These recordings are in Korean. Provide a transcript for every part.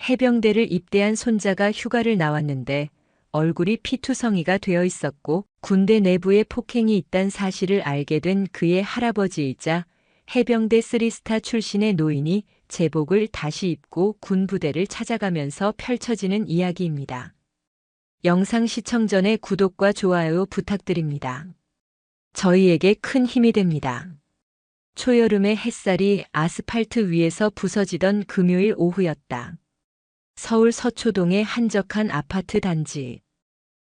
해병대를 입대한 손자가 휴가를 나왔는데 얼굴이 피투성이가 되어 있었고 군대 내부에 폭행이 있다는 사실을 알게 된 그의 할아버지이자 해병대 3스타 출신의 노인이 제복을 다시 입고 군 부대를 찾아가면서 펼쳐지는 이야기입니다. 영상 시청 전에 구독과 좋아요 부탁드립니다. 저희에게 큰 힘이 됩니다. 초여름의 햇살이 아스팔트 위에서 부서지던 금요일 오후였다. 서울 서초동의 한적한 아파트 단지.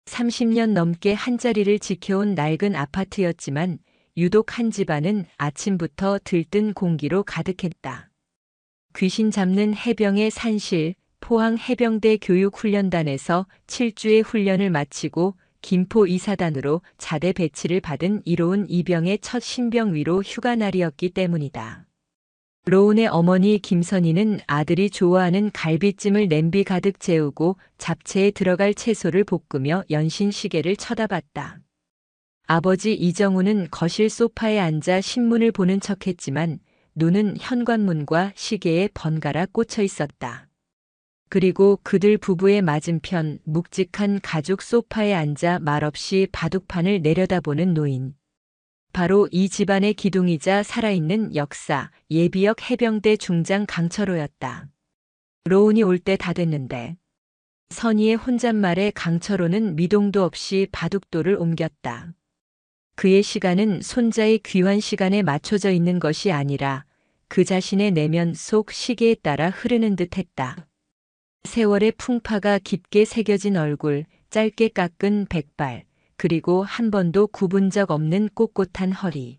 30년 넘게 한자리를 지켜온 낡은 아파트였지만 유독 한 집안은 아침부터 들뜬 공기로 가득했다. 귀신 잡는 해병의 산실, 포항 해병대 교육훈련단에서 7주의 훈련을 마치고 김포 이사단으로 자대 배치를 받은 이로운 이병의 첫 신병위로 휴가날이었기 때문이다. 로운의 어머니 김선희는 아들이 좋아하는 갈비찜을 냄비 가득 재우고 잡채에 들어갈 채소를 볶으며 연신 시계를 쳐다봤다. 아버지 이정우는 거실 소파에 앉아 신문을 보는 척했지만 눈은 현관문과 시계에 번갈아 꽂혀 있었다. 그리고 그들 부부의 맞은편 묵직한 가죽 소파에 앉아 말없이 바둑판을 내려다보는 노인. 바로 이 집안의 기둥이자 살아있는 역사, 예비역 해병대 중장 강철호였다. 로운이 올 때 다 됐는데. 선희의 혼잣말에 강철호는 미동도 없이 바둑돌을 옮겼다. 그의 시간은 손자의 귀환 시간에 맞춰져 있는 것이 아니라 그 자신의 내면 속 시계에 따라 흐르는 듯했다. 세월의 풍파가 깊게 새겨진 얼굴, 짧게 깎은 백발, 그리고 한 번도 굽은 적 없는 꼿꼿한 허리.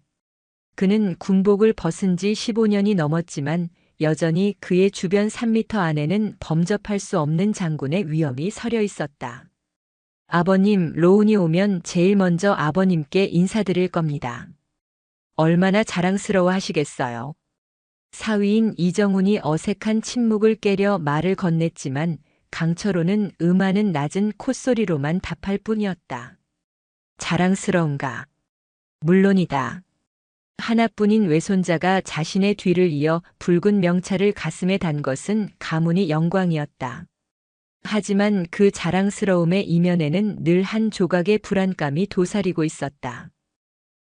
그는 군복을 벗은 지 15년이 넘었지만 여전히 그의 주변 3미터 안에는 범접할 수 없는 장군의 위엄이 서려 있었다. 아버님, 로운이 오면 제일 먼저 아버님께 인사드릴 겁니다. 얼마나 자랑스러워 하시겠어요. 사위인 이정훈이 어색한 침묵을 깨려 말을 건넸지만 강철호는 음하는 낮은 콧소리로만 답할 뿐이었다. 자랑스러운가? 물론이다. 하나뿐인 외손자가 자신의 뒤를 이어 붉은 명찰을 가슴에 단 것은 가문이 영광이었다. 하지만 그 자랑스러움의 이면에는 늘 한 조각의 불안감이 도사리고 있었다.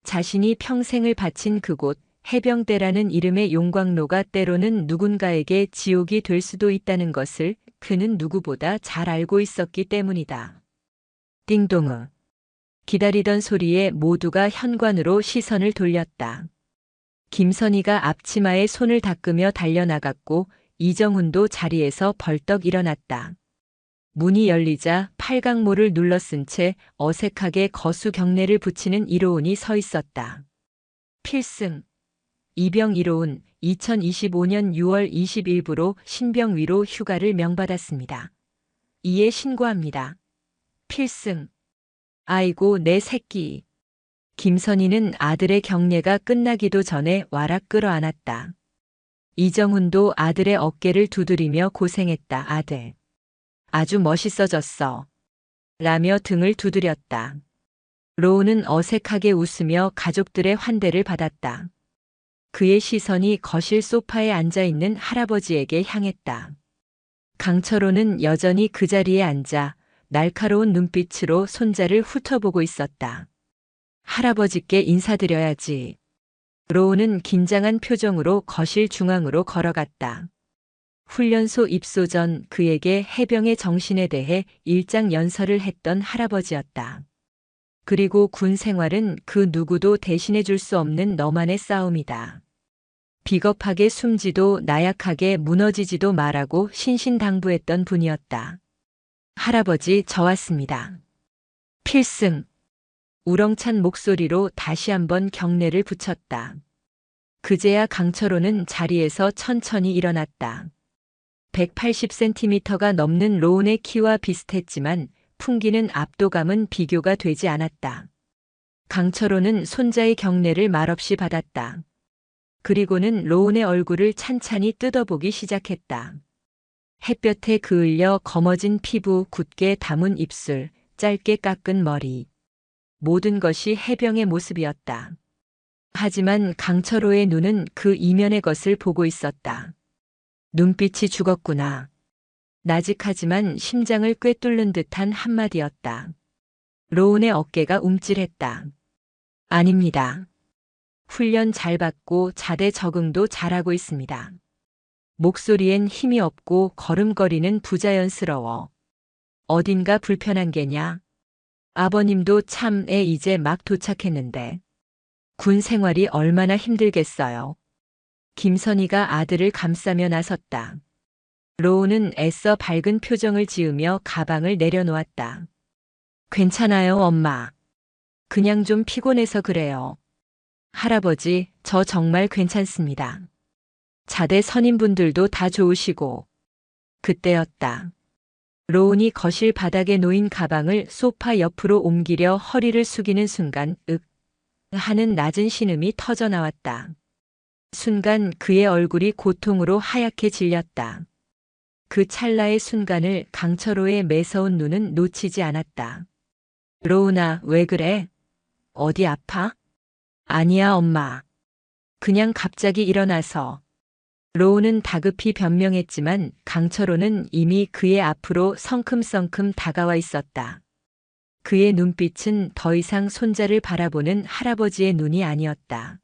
자신이 평생을 바친 그곳, 해병대라는 이름의 용광로가 때로는 누군가에게 지옥이 될 수도 있다는 것을 그는 누구보다 잘 알고 있었기 때문이다. 띵동응. 기다리던 소리에 모두가 현관으로 시선을 돌렸다. 김선희가 앞치마에 손을 닦으며 달려나갔고 이정훈도 자리에서 벌떡 일어났다. 문이 열리자 팔강모를 눌러쓴 채 어색하게 거수 경례를 붙이는 이로운이 서 있었다. 필승. 이병 이로운 2025년 6월 20일부로 신병위로 휴가를 명받았습니다. 이에 신고합니다. 필승. 아이고 내 새끼. 김선희는 아들의 경례가 끝나기도 전에 와락 끌어안았다. 이정훈도 아들의 어깨를 두드리며 고생했다 아들. 아주 멋있어졌어. 라며 등을 두드렸다. 로운은 어색하게 웃으며 가족들의 환대를 받았다. 그의 시선이 거실 소파에 앉아있는 할아버지에게 향했다. 강철호는 여전히 그 자리에 앉아 날카로운 눈빛으로 손자를 훑어보고 있었다. 할아버지께 인사드려야지. 로운은 긴장한 표정으로 거실 중앙으로 걸어갔다. 훈련소 입소 전 그에게 해병의 정신에 대해 일장연설을 했던 할아버지였다. 그리고 군 생활은 그 누구도 대신해 줄 수 없는 너만의 싸움이다. 비겁하게 숨지도 나약하게 무너지지도 말라고 신신당부했던 분이었다. 할아버지, 저 왔습니다. 필승. 우렁찬 목소리로 다시 한번 경례를 붙였다. 그제야 강철호는 자리에서 천천히 일어났다. 180cm가 넘는 로운의 키와 비슷했지만 풍기는 압도감은 비교가 되지 않았다. 강철호는 손자의 경례를 말없이 받았다. 그리고는 로운의 얼굴을 찬찬히 뜯어보기 시작했다. 햇볕에 그을려 검어진 피부, 굳게 담은 입술, 짧게 깎은 머리. 모든 것이 해병의 모습이었다. 하지만 강철호의 눈은 그 이면의 것을 보고 있었다. 눈빛이 죽었구나. 나직하지만 심장을 꿰뚫는 듯한 한마디였다. 로운의 어깨가 움찔했다. 아닙니다. 훈련 잘 받고 자대 적응도 잘하고 있습니다. 목소리엔 힘이 없고 걸음걸이는 부자연스러워. 어딘가 불편한 게냐? 아버님도 참 이제 막 도착했는데. 군 생활이 얼마나 힘들겠어요. 김선희가 아들을 감싸며 나섰다. 로운은 애써 밝은 표정을 지으며 가방을 내려놓았다. 괜찮아요, 엄마. 그냥 좀 피곤해서 그래요. 할아버지, 저 정말 괜찮습니다. 자대 선임분들도 다 좋으시고. 그때였다. 로운이 거실 바닥에 놓인 가방을 소파 옆으로 옮기려 허리를 숙이는 순간 윽 하는 낮은 신음이 터져 나왔다. 순간 그의 얼굴이 고통으로 하얗게 질렸다. 그 찰나의 순간을 강철호의 매서운 눈은 놓치지 않았다. 로운아, 왜 그래? 어디 아파? 아니야, 엄마. 그냥 갑자기 일어나서. 로운은 다급히 변명했지만 강철호는 이미 그의 앞으로 성큼성큼 다가와 있었다. 그의 눈빛은 더 이상 손자를 바라보는 할아버지의 눈이 아니었다.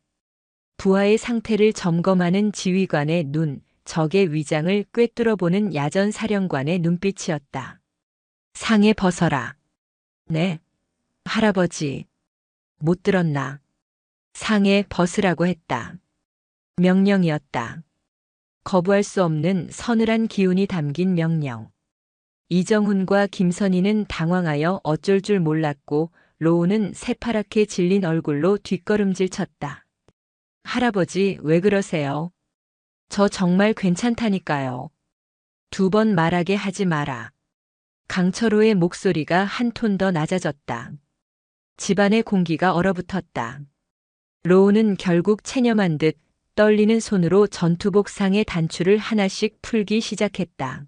부하의 상태를 점검하는 지휘관의 눈, 적의 위장을 꿰뚫어보는 야전 사령관의 눈빛이었다. 상에 벗어라. 네. 할아버지. 못 들었나. 상에 벗으라고 했다. 명령이었다. 거부할 수 없는 서늘한 기운이 담긴 명령. 이정훈과 김선희는 당황하여 어쩔 줄 몰랐고 로운은 새파랗게 질린 얼굴로 뒷걸음질 쳤다. 할아버지, 왜 그러세요? 저 정말 괜찮다니까요. 2번 말하게 하지 마라. 강철호의 목소리가 한 톤 더 낮아졌다. 집안의 공기가 얼어붙었다. 로운은 결국 체념한 듯 떨리는 손으로 전투복 상의 단추를 하나씩 풀기 시작했다.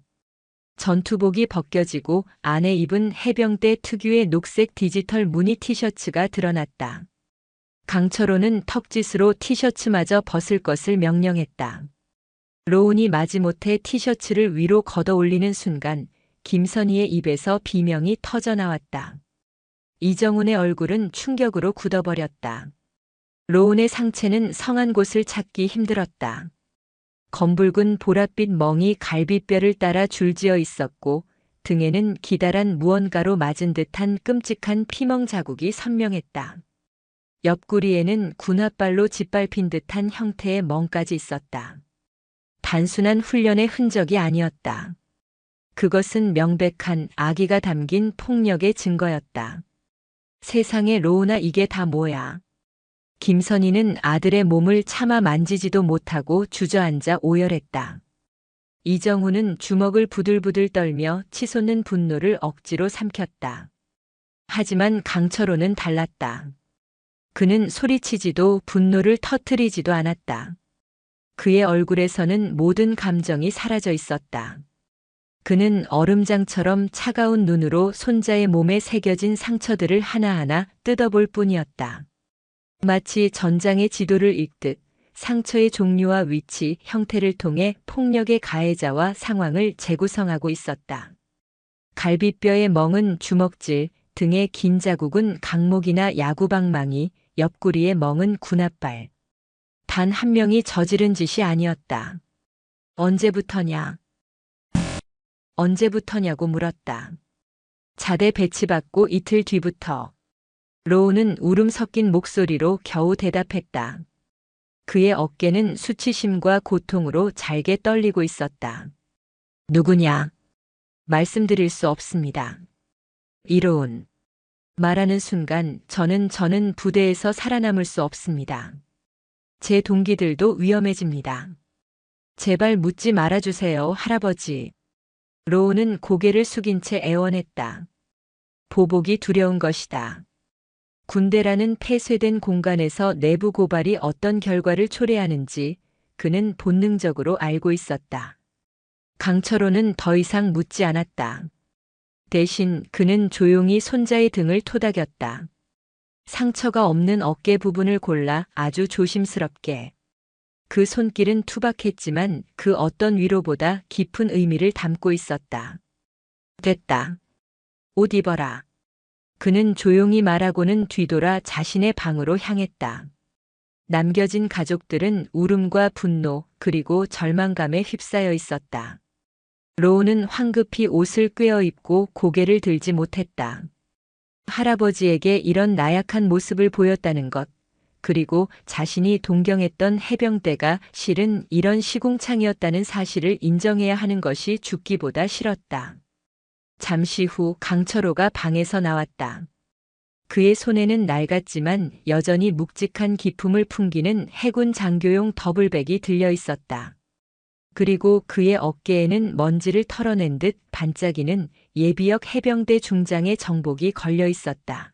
전투복이 벗겨지고 안에 입은 해병대 특유의 녹색 디지털 무늬 티셔츠가 드러났다. 강철호는 턱짓으로 티셔츠마저 벗을 것을 명령했다. 로운이 마지못해 티셔츠를 위로 걷어 올리는 순간 김선희의 입에서 비명이 터져 나왔다. 이정훈의 얼굴은 충격으로 굳어버렸다. 로운의 상체는 성한 곳을 찾기 힘들었다. 검붉은 보랏빛 멍이 갈비뼈를 따라 줄지어 있었고 등에는 기다란 무언가로 맞은 듯한 끔찍한 피멍 자국이 선명했다. 옆구리에는 군홧발로 짓밟힌 듯한 형태의 멍까지 있었다. 단순한 훈련의 흔적이 아니었다. 그것은 명백한 악의가 담긴 폭력의 증거였다. 세상에, 로운아, 이게 다 뭐야? 김선희는 아들의 몸을 차마 만지지도 못하고 주저앉아 오열했다. 이정훈은 주먹을 부들부들 떨며 치솟는 분노를 억지로 삼켰다. 하지만 강철호는 달랐다. 그는 소리치지도 분노를 터뜨리지도 않았다. 그의 얼굴에서는 모든 감정이 사라져 있었다. 그는 얼음장처럼 차가운 눈으로 손자의 몸에 새겨진 상처들을 하나하나 뜯어볼 뿐이었다. 마치 전장의 지도를 읽듯 상처의 종류와 위치, 형태를 통해 폭력의 가해자와 상황을 재구성하고 있었다. 갈비뼈의 멍은 주먹질, 등의 긴 자국은 강목이나 야구방망이, 옆구리의 멍은 군홧발. 단 한 명이 저지른 짓이 아니었다. 언제부터냐? 언제부터냐고 물었다. 자대 배치받고 이틀 뒤부터. 로운은 울음 섞인 목소리로 겨우 대답했다. 그의 어깨는 수치심과 고통으로 잘게 떨리고 있었다. 누구냐? 말씀드릴 수 없습니다. 이로운. 말하는 순간 저는 부대에서 살아남을 수 없습니다. 제 동기들도 위험해집니다. 제발 묻지 말아주세요, 할아버지. 로운은 고개를 숙인 채 애원했다. 보복이 두려운 것이다. 군대라는 폐쇄된 공간에서 내부 고발이 어떤 결과를 초래하는지 그는 본능적으로 알고 있었다. 강철호는 더 이상 묻지 않았다. 대신 그는 조용히 손자의 등을 토닥였다. 상처가 없는 어깨 부분을 골라 아주 조심스럽게. 그 손길은 투박했지만 그 어떤 위로보다 깊은 의미를 담고 있었다. 됐다. 옷 입어라. 그는 조용히 말하고는 뒤돌아 자신의 방으로 향했다. 남겨진 가족들은 울음과 분노 그리고 절망감에 휩싸여 있었다. 로우는 황급히 옷을 꿰어 입고 고개를 들지 못했다. 할아버지에게 이런 나약한 모습을 보였다는 것, 그리고 자신이 동경했던 해병대가 실은 이런 시궁창이었다는 사실을 인정해야 하는 것이 죽기보다 싫었다. 잠시 후 강철호가 방에서 나왔다. 그의 손에는 낡았지만 여전히 묵직한 기품을 풍기는 해군 장교용 더블백이 들려 있었다. 그리고 그의 어깨에는 먼지를 털어낸 듯 반짝이는 예비역 해병대 중장의 정복이 걸려 있었다.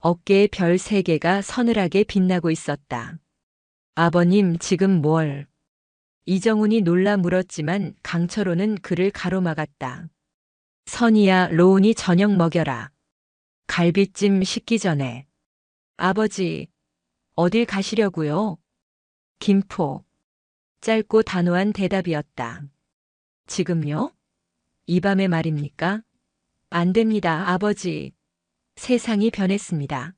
어깨에 별 3개가 서늘하게 빛나고 있었다. 아버님, 지금 뭘? 이정훈이 놀라 물었지만 강철호는 그를 가로막았다. 선이야, 로운이 저녁 먹여라. 갈비찜 식기 전에. 아버지, 어딜 가시려고요? 김포. 짧고 단호한 대답이었다. 지금요? 이 밤에 말입니까? 안 됩니다, 아버지. 세상이 변했습니다.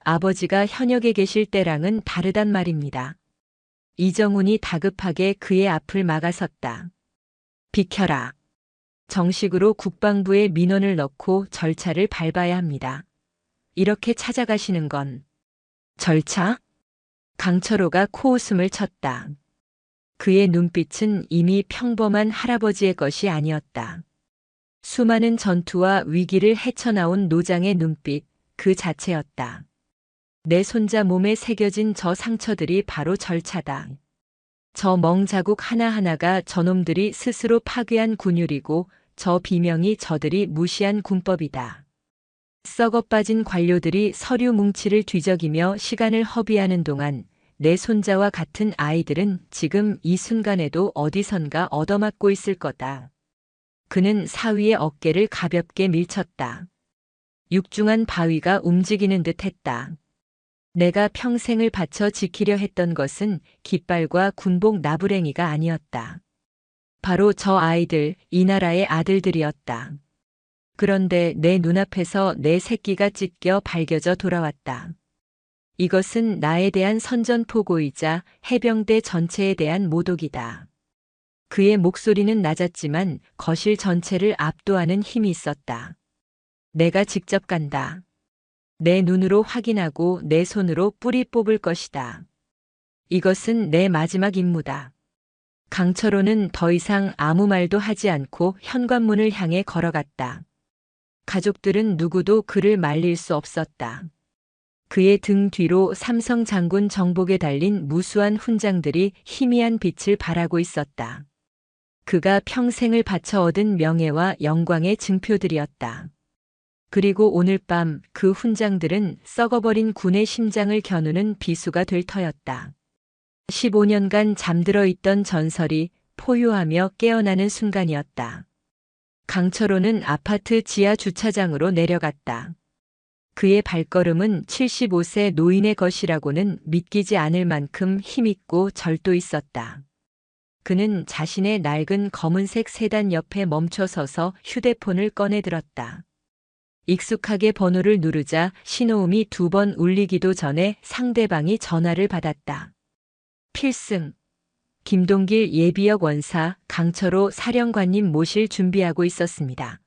아버지가 현역에 계실 때랑은 다르단 말입니다. 이정훈이 다급하게 그의 앞을 막아섰다. 비켜라. 정식으로 국방부에 민원을 넣고 절차를 밟아야 합니다. 이렇게 찾아가시는 건 절차? 강철호가 코웃음을 쳤다. 그의 눈빛은 이미 평범한 할아버지의 것이 아니었다. 수많은 전투와 위기를 헤쳐나온 노장의 눈빛 그 자체였다. 내 손자 몸에 새겨진 저 상처들이 바로 절차다. 저 멍자국 하나하나가 저놈들이 스스로 파괴한 군율이고 저 비명이 저들이 무시한 군법이다. 썩어 빠진 관료들이 서류 뭉치를 뒤적이며 시간을 허비하는 동안 내 손자와 같은 아이들은 지금 이 순간에도 어디선가 얻어맞고 있을 거다. 그는 사위의 어깨를 가볍게 밀쳤다. 육중한 바위가 움직이는 듯 했다. 내가 평생을 바쳐 지키려 했던 것은 깃발과 군복 나부랭이가 아니었다. 바로 저 아이들, 이 나라의 아들들이었다. 그런데 내 눈앞에서 내 새끼가 찢겨 발겨져 돌아왔다. 이것은 나에 대한 선전포고이자 해병대 전체에 대한 모독이다. 그의 목소리는 낮았지만 거실 전체를 압도하는 힘이 있었다. 내가 직접 간다. 내 눈으로 확인하고 내 손으로 뿌리 뽑을 것이다. 이것은 내 마지막 임무다. 강철호는 더 이상 아무 말도 하지 않고 현관문을 향해 걸어갔다. 가족들은 누구도 그를 말릴 수 없었다. 그의 등 뒤로 삼성 장군 정복에 달린 무수한 훈장들이 희미한 빛을 발하고 있었다. 그가 평생을 바쳐 얻은 명예와 영광의 증표들이었다. 그리고 오늘 밤 그 훈장들은 썩어버린 군의 심장을 겨누는 비수가 될 터였다. 15년간 잠들어 있던 전설이 포효하며 깨어나는 순간이었다. 강철호는 아파트 지하 주차장으로 내려갔다. 그의 발걸음은 75세 노인의 것이라고는 믿기지 않을 만큼 힘있고 절도 있었다. 그는 자신의 낡은 검은색 세단 옆에 멈춰 서서 휴대폰을 꺼내 들었다. 익숙하게 번호를 누르자 신호음이 2번 울리기도 전에 상대방이 전화를 받았다. 필승. 김동길 예비역 원사 강철호 사령관님 모실 준비하고 있었습니다.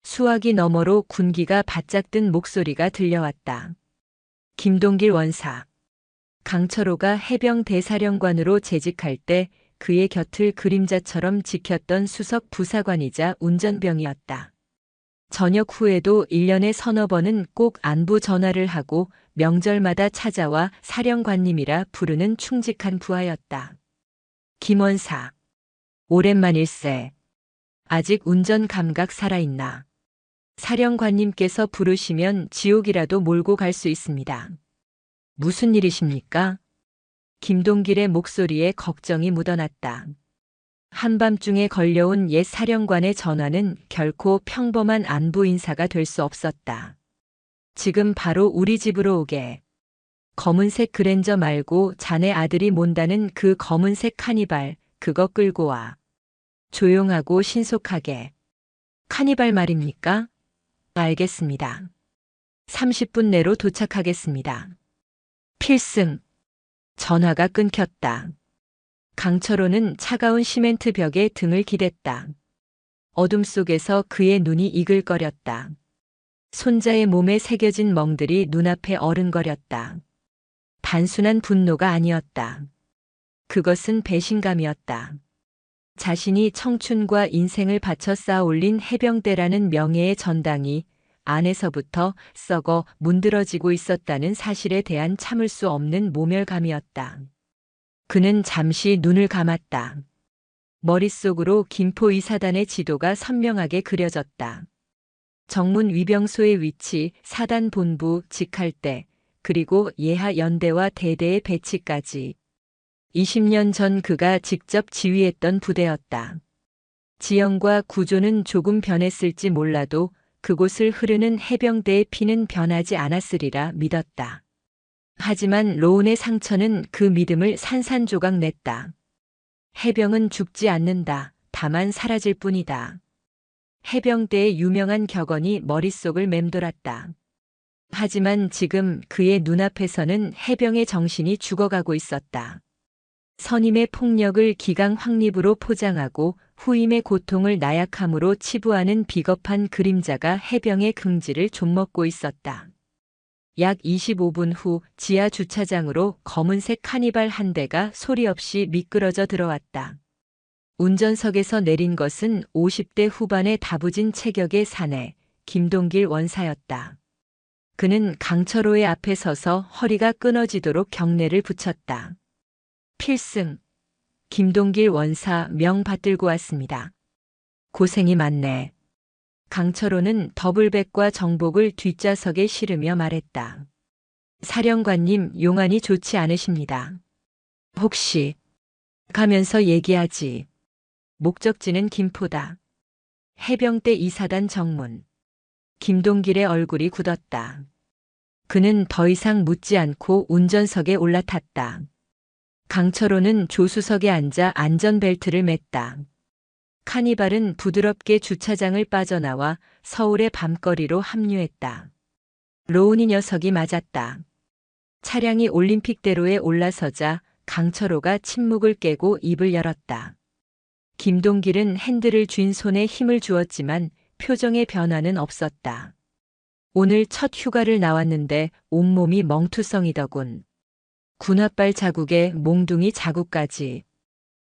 수화기 너머로 군기가 바짝 든 목소리가 들려왔다. 김동길 원사. 강철호가 해병 대사령관으로 재직할 때 그의 곁을 그림자처럼 지켰던 수석 부사관이자 운전병이었다. 저녁 후에도 1년에 서너 번은 꼭 안부 전화를 하고 명절마다 찾아와 사령관님이라 부르는 충직한 부하였다. 김원사. 오랜만일세. 아직 운전 감각 살아있나? 사령관님께서 부르시면 지옥이라도 몰고 갈 수 있습니다. 무슨 일이십니까? 김동길의 목소리에 걱정이 묻어났다. 한밤중에 걸려온 옛 사령관의 전화는 결코 평범한 안부 인사가 될 수 없었다. 지금 바로 우리 집으로 오게. 검은색 그랜저 말고 자네 아들이 몬다는 그 검은색 카니발, 그거 끌고 와. 조용하고 신속하게. 카니발 말입니까? 알겠습니다. 30분 내로 도착하겠습니다. 필승. 전화가 끊겼다. 강철호는 차가운 시멘트 벽에 등을 기댔다. 어둠 속에서 그의 눈이 이글거렸다. 손자의 몸에 새겨진 멍들이 눈앞에 어른거렸다. 단순한 분노가 아니었다. 그것은 배신감이었다. 자신이 청춘과 인생을 바쳐 쌓아 올린 해병대라는 명예의 전당이 안에서부터 썩어 문드러지고 있었다는 사실에 대한 참을 수 없는 모멸감이었다. 그는 잠시 눈을 감았다. 머릿속으로 김포 이사단의 지도가 선명하게 그려졌다. 정문 위병소의 위치, 사단 본부, 직할대, 그리고 예하 연대와 대대의 배치까지. 20년 전 그가 직접 지휘했던 부대였다. 지형과 구조는 조금 변했을지 몰라도 그곳을 흐르는 해병대의 피는 변하지 않았으리라 믿었다. 하지만 로운의 상처는 그 믿음을 산산조각 냈다. 해병은 죽지 않는다. 다만 사라질 뿐이다. 해병대의 유명한 격언이 머릿속을 맴돌았다. 하지만 지금 그의 눈앞에서는 해병의 정신이 죽어가고 있었다. 선임의 폭력을 기강 확립으로 포장하고 후임의 고통을 나약함으로 치부하는 비겁한 그림자가 해병의 긍지를 좀먹고 있었다. 약 25분 후 지하 주차장으로 검은색 카니발 한 대가 소리 없이 미끄러져 들어왔다. 운전석에서 내린 것은 50대 후반의 다부진 체격의 사내, 김동길 원사였다. 그는 강철호의 앞에 서서 허리가 끊어지도록 경례를 붙였다. 필승, 김동길 원사 명 받들고 왔습니다. 고생이 많네. 강철호는 더블백과 정복을 뒷좌석에 실으며 말했다. 사령관님 용안이 좋지 않으십니다. 혹시 가면서 얘기하지. 목적지는 김포다. 해병대 이사단 정문. 김동길의 얼굴이 굳었다. 그는 더 이상 묻지 않고 운전석에 올라탔다. 강철호는 조수석에 앉아 안전벨트를 맸다. 카니발은 부드럽게 주차장을 빠져나와 서울의 밤거리로 합류했다. 로운이 녀석이 맞았다. 차량이 올림픽대로에 올라서자 강철호가 침묵을 깨고 입을 열었다. 김동길은 핸들을 쥔 손에 힘을 주었지만 표정의 변화는 없었다. 오늘 첫 휴가를 나왔는데 온몸이 멍투성이더군. 군홧발 자국에 몽둥이 자국까지.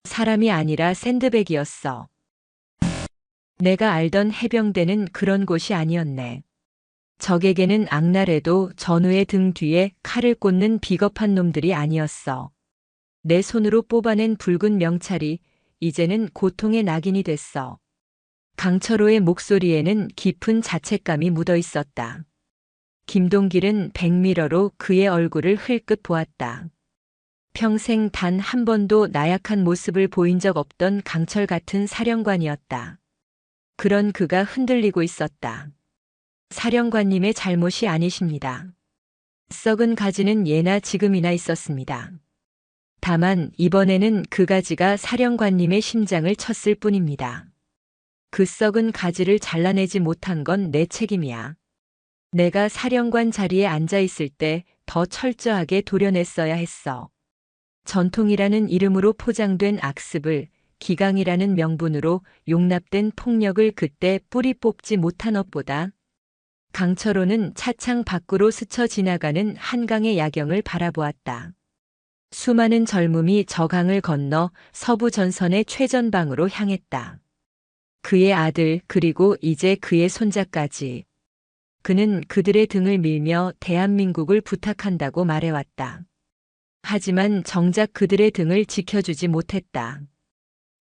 사람이 아니라 샌드백이었어. 내가 알던 해병대는 그런 곳이 아니었네. 적에게는 악랄해도 전우의 등 뒤에 칼을 꽂는 비겁한 놈들이 아니었어. 내 손으로 뽑아낸 붉은 명찰이 이제는 고통의 낙인이 됐어. 강철호의 목소리에는 깊은 자책감이 묻어 있었다. 김동길은 백미러로 그의 얼굴을 흘끗 보았다. 평생 단 한 번도 나약한 모습을 보인 적 없던 강철 같은 사령관이었다. 그런 그가 흔들리고 있었다. 사령관님의 잘못이 아니십니다. 썩은 가지는 예나 지금이나 있었습니다. 다만 이번에는 그 가지가 사령관님의 심장을 쳤을 뿐입니다. 그 썩은 가지를 잘라내지 못한 건 내 책임이야. 내가 사령관 자리에 앉아 있을 때 더 철저하게 도려냈어야 했어. 전통이라는 이름으로 포장된 악습을, 기강이라는 명분으로 용납된 폭력을 그때 뿌리 뽑지 못한 것보다. 강철호는 차창 밖으로 스쳐 지나가는 한강의 야경을 바라보았다. 수많은 젊음이 저 강을 건너 서부 전선의 최전방으로 향했다. 그의 아들 그리고 이제 그의 손자까지. 그는 그들의 등을 밀며 대한민국을 부탁한다고 말해왔다. 하지만 정작 그들의 등을 지켜주지 못했다.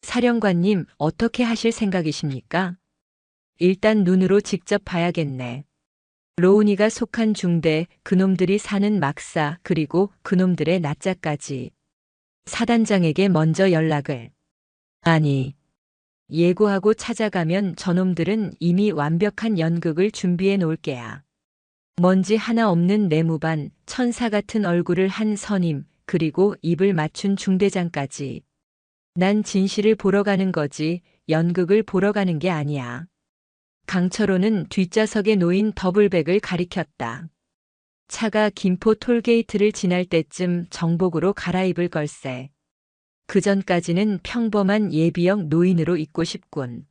사령관님, 어떻게 하실 생각이십니까? 일단 눈으로 직접 봐야겠네. 로운이가 속한 중대, 그놈들이 사는 막사, 그리고 그놈들의 납작까지. 사단장에게 먼저 연락을. 아니, 예고하고 찾아가면 저놈들은 이미 완벽한 연극을 준비해 놓을 게야. 먼지 하나 없는 내무반, 천사 같은 얼굴을 한 선임, 그리고 입을 맞춘 중대장까지. 난 진실을 보러 가는 거지, 연극을 보러 가는 게 아니야. 강철호는 뒷좌석에 놓인 더블백을 가리켰다. 차가 김포 톨게이트를 지날 때쯤 정복으로 갈아입을 걸세. 그전까지는 평범한 예비역 노인으로 있고 싶군.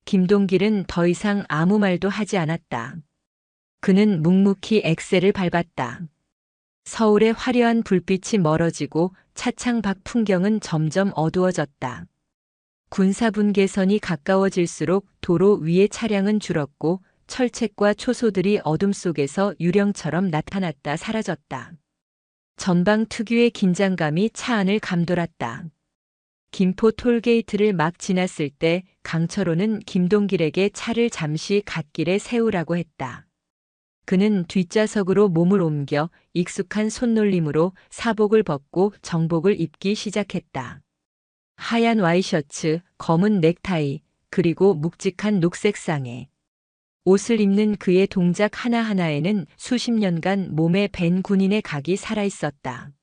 김동길은 더 이상 아무 말도 하지 않았다. 그는 묵묵히 엑셀을 밟았다. 서울의 화려한 불빛이 멀어지고 차창 밖 풍경은 점점 어두워졌다. 군사분계선이 가까워질수록 도로 위의 차량은 줄었고 철책과 초소들이 어둠 속에서 유령처럼 나타났다 사라졌다. 전방 특유의 긴장감이 차 안을 감돌았다. 김포 톨게이트를 막 지났을 때 강철호는 김동길에게 차를 잠시 갓길에 세우라고 했다. 그는 뒷좌석으로 몸을 옮겨 익숙한 손놀림으로 사복을 벗고 정복을 입기 시작했다. 하얀 와이셔츠, 검은 넥타이, 그리고 묵직한 녹색 상의. 옷을 입는 그의 동작 하나하나에는 수십 년간 몸에 밴 군인의 각이 살아있었다.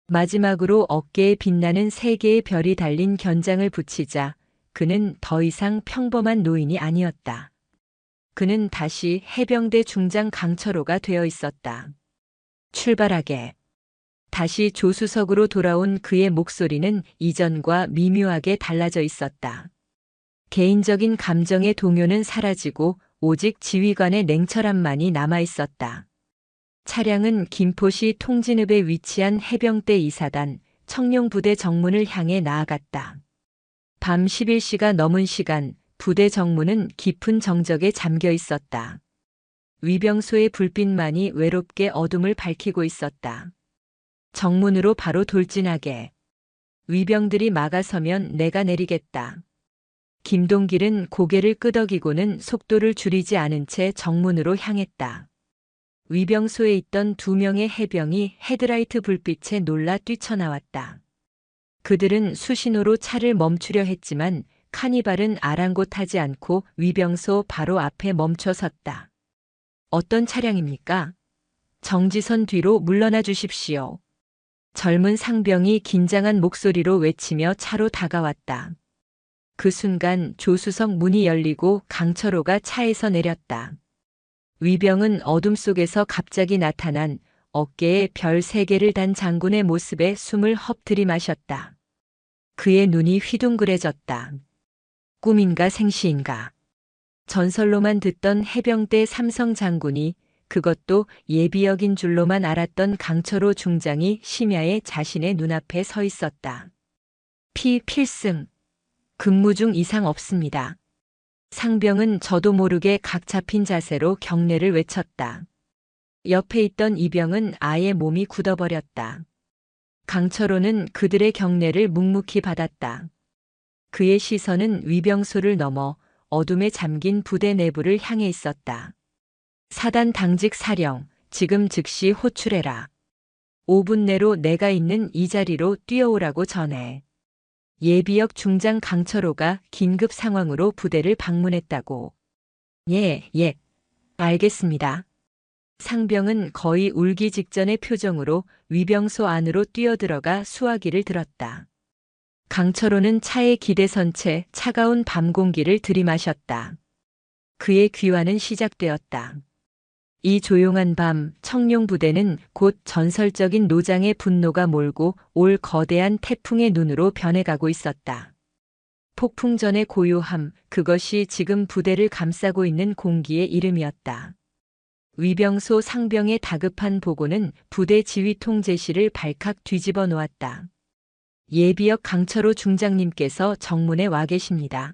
마지막으로 어깨에 빛나는 세 개의 별이 달린 견장을 붙이자 그는 더 이상 평범한 노인이 아니었다. 그는 다시 해병대 중장 강철호가 되어 있었다. 출발하게. 다시 조수석으로 돌아온 그의 목소리는 이전과 미묘하게 달라져 있었다. 개인적인 감정의 동요는 사라지고 오직 지휘관의 냉철함만이 남아 있었다. 차량은 김포시 통진읍에 위치한 해병대 이사단 청룡부대 정문을 향해 나아갔다. 밤 11시가 넘은 시간, 부대 정문은 깊은 정적에 잠겨 있었다. 위병소의 불빛만이 외롭게 어둠을 밝히고 있었다. 정문으로 바로 돌진하게. 위병들이 막아서면 내가 내리겠다. 김동길은 고개를 끄덕이고는 속도를 줄이지 않은 채 정문으로 향했다. 위병소에 있던 2명의 해병이 헤드라이트 불빛에 놀라 뛰쳐나왔다. 그들은 수신호로 차를 멈추려 했지만 카니발은 아랑곳하지 않고 위병소 바로 앞에 멈춰 섰다. 어떤 차량입니까? 정지선 뒤로 물러나 주십시오. 젊은 상병이 긴장한 목소리로 외치며 차로 다가왔다. 그 순간 조수석 문이 열리고 강철호가 차에서 내렸다. 위병은 어둠 속에서 갑자기 나타난 어깨에 별 3개를 단 장군의 모습에 숨을 헙 들이마셨다. 그의 눈이 휘둥그레졌다. 꿈인가 생시인가. 전설로만 듣던 해병대 삼성 장군이, 그것도 예비역인 줄로만 알았던 강철호 중장이 심야에 자신의 눈앞에 서 있었다. 필승. 근무 중 이상 없습니다. 상병은 저도 모르게 각 잡힌 자세로 경례를 외쳤다. 옆에 있던 이병은 아예 몸이 굳어버렸다. 강철호는 그들의 경례를 묵묵히 받았다. 그의 시선은 위병소를 넘어 어둠에 잠긴 부대 내부를 향해 있었다. 사단 당직 사령, 지금 즉시 호출해라. 5분 내로 내가 있는 이 자리로 뛰어오라고 전해. 예비역 중장 강철호가 긴급 상황으로 부대를 방문했다고. 예, 알겠습니다. 상병은 거의 울기 직전의 표정으로 위병소 안으로 뛰어들어가 수화기를 들었다. 강철호는 차에 기대선 채 차가운 밤 공기를 들이마셨다. 그의 귀환은 시작되었다. 이 조용한 밤 청룡부대는 곧 전설적인 노장의 분노가 몰고 올 거대한 태풍의 눈으로 변해가고 있었다. 폭풍 전의 고요함, 그것이 지금 부대를 감싸고 있는 공기의 이름이었다. 위병소 상병의 다급한 보고는 부대 지휘 통제실을 발칵 뒤집어 놓았다. 예비역 강철호 중장님께서 정문에 와 계십니다.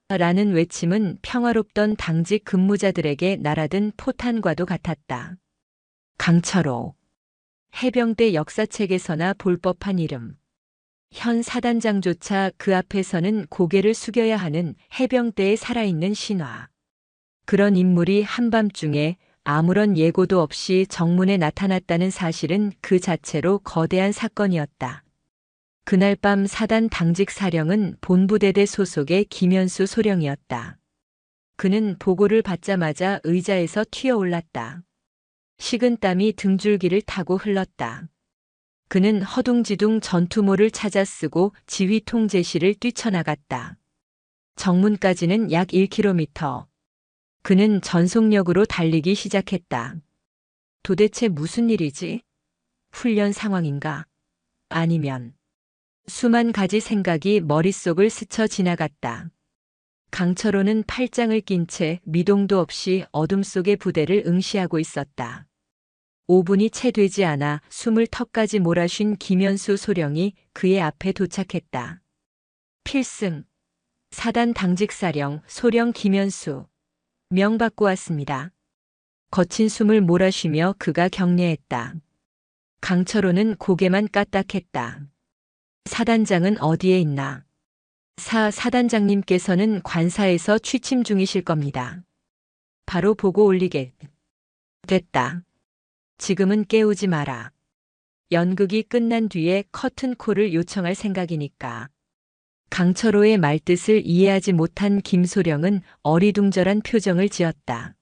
라는 외침은 평화롭던 당직 근무자들에게 날아든 포탄과도 같았다. 강철호. 해병대 역사책에서나 볼 법한 이름. 현 사단장조차 그 앞에서는 고개를 숙여야 하는 해병대의 살아있는 신화. 그런 인물이 한밤중에 아무런 예고도 없이 정문에 나타났다는 사실은 그 자체로 거대한 사건이었다. 그날 밤 사단 당직 사령은 본부대대 소속의 김현수 소령이었다. 그는 보고를 받자마자 의자에서 튀어올랐다. 식은땀이 등줄기를 타고 흘렀다. 그는 허둥지둥 전투모를 찾아 쓰고 지휘 통제실을 뛰쳐나갔다. 정문까지는 약 1km. 그는 전속력으로 달리기 시작했다. 도대체 무슨 일이지? 훈련 상황인가? 아니면 수만 가지 생각이 머릿속을 스쳐 지나갔다. 강철호는 팔짱을 낀 채 미동도 없이 어둠 속의 부대를 응시하고 있었다. 5분이 채 되지 않아 숨을 턱까지 몰아쉰 김현수 소령이 그의 앞에 도착했다. 필승, 사단 당직사령 소령 김현수. 명 받고 왔습니다. 거친 숨을 몰아쉬며 그가 격려했다. 강철호는 고개만 까딱했다. 사단장은 어디에 있나? 사단장님께서는 관사에서 취침 중이실 겁니다. 바로 보고 올리게. 됐다. 지금은 깨우지 마라. 연극이 끝난 뒤에 커튼콜을 요청할 생각이니까. 강철호의 말뜻을 이해하지 못한 김소령은 어리둥절한 표정을 지었다.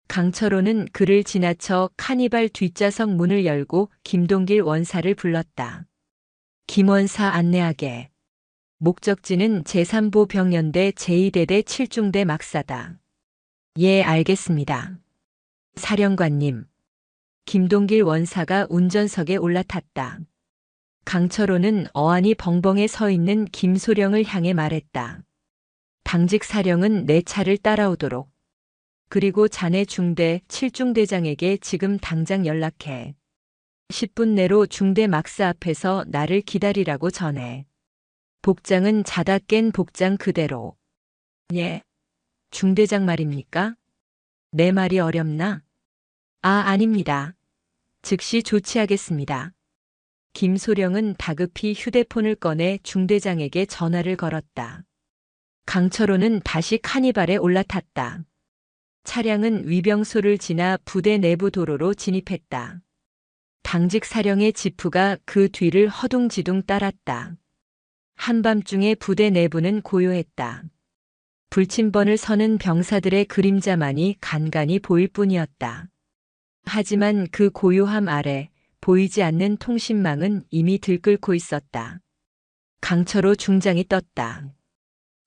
강철호는 그를 지나쳐 카니발 뒷좌석 문을 열고 김동길 원사를 불렀다. 김원사 안내하게. 목적지는 제3보 병연대 제2대대 7중대 막사다. 예, 알겠습니다. 사령관님. 김동길 원사가 운전석에 올라탔다. 강철호는 어안이 벙벙해 서 있는 김소령을 향해 말했다. 당직 사령은 내 차를 따라오도록. 그리고 자네 중대 7중대장에게 지금 당장 연락해. 10분 내로 중대 막사 앞에서 나를 기다리라고 전해. 복장은 자다 깬 복장 그대로. 예. 중대장 말입니까? 내 말이 어렵나? 아닙니다. 즉시 조치하겠습니다. 김소령은 다급히 휴대폰을 꺼내 중대장에게 전화를 걸었다. 강철호는 다시 카니발에 올라탔다. 차량은 위병소를 지나 부대 내부 도로로 진입했다. 당직 사령의 지프가 그 뒤를 허둥지둥 따랐다. 한밤중에 부대 내부는 고요했다. 불침번을 서는 병사들의 그림자만이 간간히 보일 뿐이었다. 하지만 그 고요함 아래 보이지 않는 통신망은 이미 들끓고 있었다. 강철호 중장이 떴다.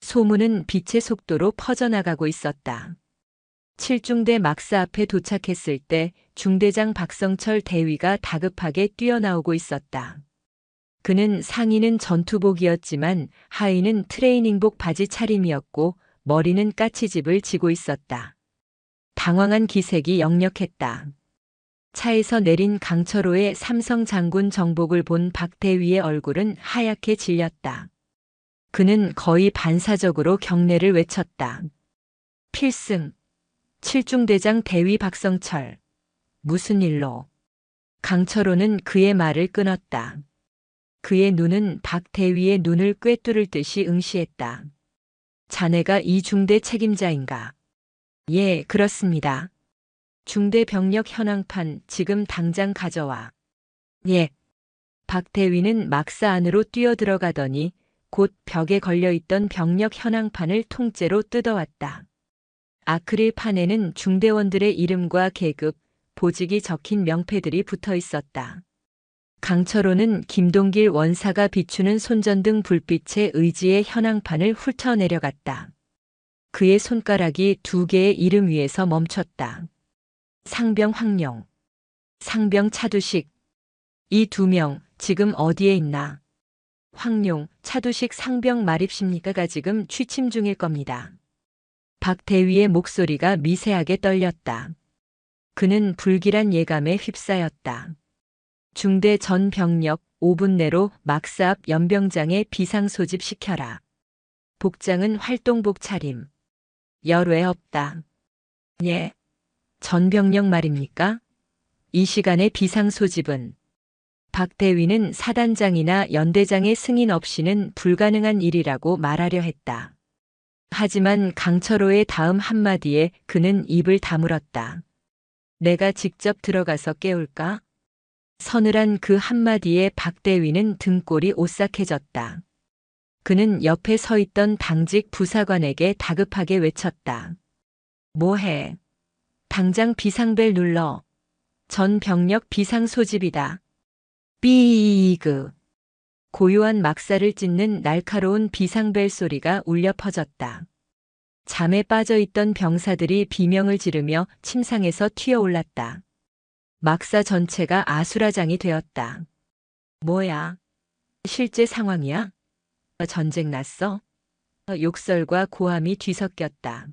소문은 빛의 속도로 퍼져나가고 있었다. 7중대 막사 앞에 도착했을 때 중대장 박성철 대위가 다급하게 뛰어나오고 있었다. 그는 상의는 전투복이었지만 하의는 트레이닝복 바지 차림이었고 머리는 까치집을 지고 있었다. 당황한 기색이 역력했다. 차에서 내린 강철호의 삼성 장군 정복을 본 박대위의 얼굴은 하얗게 질렸다. 그는 거의 반사적으로 경례를 외쳤다. 필승, 7중대장 대위 박성철. 무슨 일로? 강철호는 그의 말을 끊었다. 그의 눈은 박대위의 눈을 꿰뚫을 듯이 응시했다. 자네가 이 중대 책임자인가? 예, 그렇습니다. 중대 병력 현황판 지금 당장 가져와. 예. 박대위는 막사 안으로 뛰어들어가더니 곧 벽에 걸려있던 병력 현황판을 통째로 뜯어왔다. 아크릴판에는 중대원들의 이름과 계급, 보직이 적힌 명패들이 붙어 있었다. 강철호는 김동길 원사가 비추는 손전등 불빛에 의지의 현황판을 훑어내려갔다. 그의 손가락이 2개의 이름 위에서 멈췄다. 상병 황룡, 상병 차두식. 이 2명 지금 어디에 있나? 황룡, 차두식 상병 말입십니까가 지금 취침 중일 겁니다. 박 대위의 목소리가 미세하게 떨렸다. 그는 불길한 예감에 휩싸였다. 중대 전 병력 5분 내로 막사 앞 연병장에 비상 소집시켜라. 복장은 활동복 차림. 열외 없다. 예. 전 병력 말입니까? 이 시간에 비상 소집은 박 대위는 사단장이나 연대장의 승인 없이는 불가능한 일이라고 말하려 했다. 하지만 강철호의 다음 한마디에 그는 입을 다물었다. 내가 직접 들어가서 깨울까? 서늘한 그 한마디에 박 대위는 등골이 오싹해졌다. 그는 옆에 서 있던 당직 부사관에게 다급하게 외쳤다. 뭐해? 당장 비상벨 눌러. 전 병력 비상 소집이다. 삐이그. 고요한 막사를 찢는 날카로운 비상벨 소리가 울려 퍼졌다. 잠에 빠져있던 병사들이 비명을 지르며 침상에서 튀어올랐다. 막사 전체가 아수라장이 되었다. 뭐야? 실제 상황이야? 전쟁 났어? 욕설과 고함이 뒤섞였다.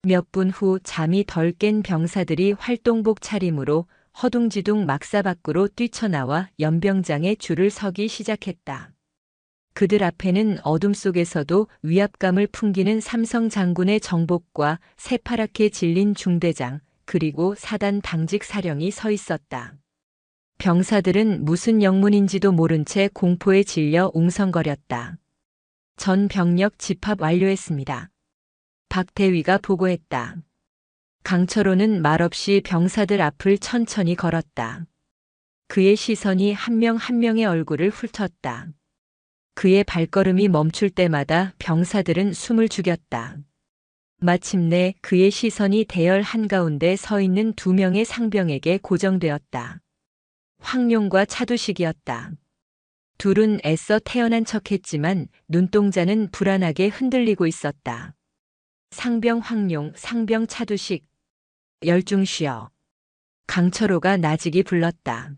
몇 분 후 잠이 덜 깬 병사들이 활동복 차림으로 허둥지둥 막사 밖으로 뛰쳐나와 연병장에 줄을 서기 시작했다. 그들 앞에는 어둠 속에서도 위압감을 풍기는 삼성 장군의 정복과 새파랗게 질린 중대장, 그리고 사단 당직 사령이 서 있었다. 병사들은 무슨 영문인지도 모른 채 공포에 질려 웅성거렸다. 전 병력 집합 완료했습니다. 박대위가 보고했다. 강철호는 말없이 병사들 앞을 천천히 걸었다. 그의 시선이 한 명 한 명의 얼굴을 훑었다. 그의 발걸음이 멈출 때마다 병사들은 숨을 죽였다. 마침내 그의 시선이 대열 한가운데 서 있는 두 명의 상병에게 고정되었다. 황룡과 차두식이었다. 둘은 애써 태어난 척했지만 눈동자는 불안하게 흔들리고 있었다. 상병 황룡, 상병 차두식. 열중쉬어. 강철호가 나직이 불렀다.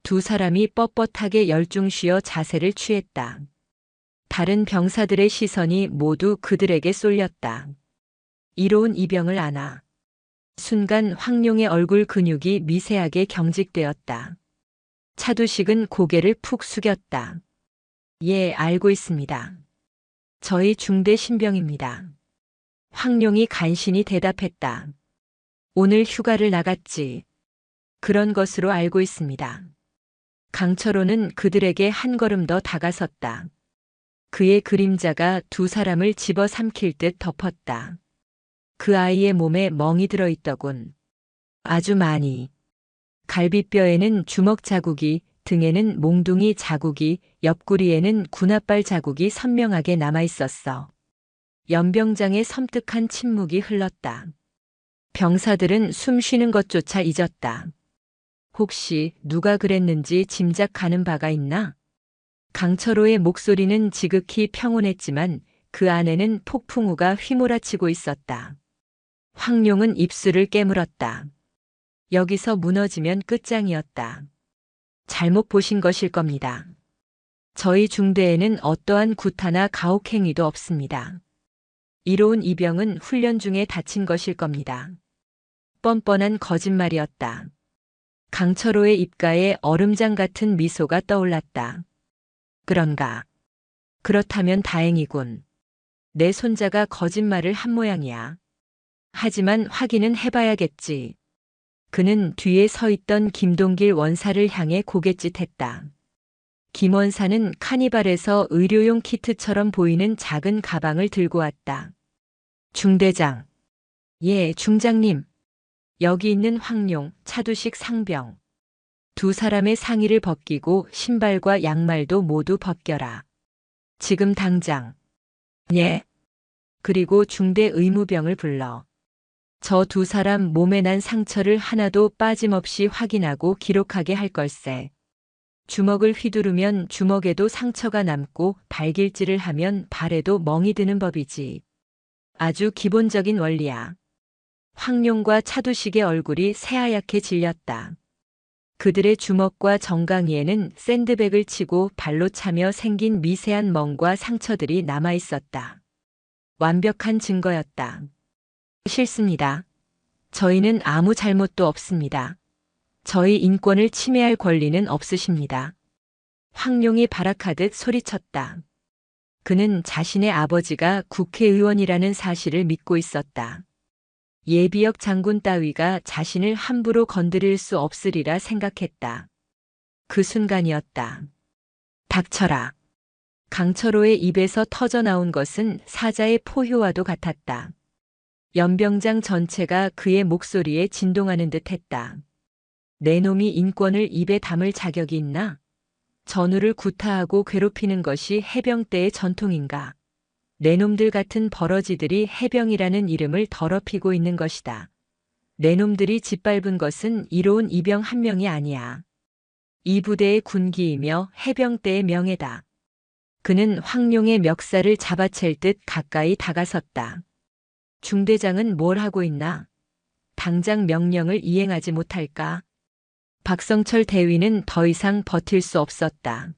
두 사람이 뻣뻣하게 열중쉬어 자세를 취했다. 다른 병사들의 시선이 모두 그들에게 쏠렸다. 이로운 이병을 안아. 순간 황룡의 얼굴 근육이 미세하게 경직되었다. 차두식은 고개를 푹 숙였다. 예, 알고 있습니다. 저희 중대 신병입니다. 황룡이 간신히 대답했다. 오늘 휴가를 나갔지. 그런 것으로 알고 있습니다. 강철호는 그들에게 한 걸음 더 다가섰다. 그의 그림자가 두 사람을 집어삼킬 듯 덮었다. 그 아이의 몸에 멍이 들어있더군. 아주 많이. 갈비뼈에는 주먹 자국이, 등에는 몽둥이 자국이, 옆구리에는 군홧발 자국이 선명하게 남아있었어. 연병장의 섬뜩한 침묵이 흘렀다. 병사들은 숨 쉬는 것조차 잊었다. 혹시 누가 그랬는지 짐작가는 바가 있나? 강철호의 목소리는 지극히 평온했지만 그 안에는 폭풍우가 휘몰아치고 있었다. 황룡은 입술을 깨물었다. 여기서 무너지면 끝장이었다. 잘못 보신 것일 겁니다. 저희 중대에는 어떠한 구타나 가혹행위도 없습니다. 이로운 이병은 훈련 중에 다친 것일 겁니다. 뻔뻔한 거짓말이었다. 강철호의 입가에 얼음장 같은 미소가 떠올랐다. 그런가? 그렇다면 다행이군. 내 손자가 거짓말을 한 모양이야. 하지만 확인은 해봐야겠지. 그는 뒤에 서 있던 김동길 원사를 향해 고갯짓했다. 김 원사는 카니발에서 의료용 키트처럼 보이는 작은 가방을 들고 왔다. 중대장. 예, 중장님. 여기 있는 황룡, 차두식 상병. 두 사람의 상의를 벗기고 신발과 양말도 모두 벗겨라. 지금 당장. 예. 그리고 중대 의무병을 불러. 저 두 사람 몸에 난 상처를 하나도 빠짐없이 확인하고 기록하게 할 걸세. 주먹을 휘두르면 주먹에도 상처가 남고 발길질을 하면 발에도 멍이 드는 법이지. 아주 기본적인 원리야. 황룡과 차두식의 얼굴이 새하얗게 질렸다. 그들의 주먹과 정강이에는 샌드백을 치고 발로 차며 생긴 미세한 멍과 상처들이 남아 있었다. 완벽한 증거였다. 싫습니다. 저희는 아무 잘못도 없습니다. 저희 인권을 침해할 권리는 없으십니다. 황룡이 발악하듯 소리쳤다. 그는 자신의 아버지가 국회의원이라는 사실을 믿고 있었다. 예비역 장군 따위가 자신을 함부로 건드릴 수 없으리라 생각했다. 그 순간이었다. 닥쳐라. 강철호의 입에서 터져나온 것은 사자의 포효와도 같았다. 연병장 전체가 그의 목소리에 진동하는 듯 했다. 내 놈이 인권을 입에 담을 자격이 있나? 전우를 구타하고 괴롭히는 것이 해병 때의 전통인가? 내 놈들 같은 버러지들이 해병이라는 이름을 더럽히고 있는 것이다. 내 놈들이 짓밟은 것은 이로운 이병 한 명이 아니야. 이 부대의 군기이며 해병대의 명예다. 그는 황룡의 멱살을 잡아챌 듯 가까이 다가섰다. 중대장은 뭘 하고 있나? 당장 명령을 이행하지 못할까? 박성철 대위는 더 이상 버틸 수 없었다.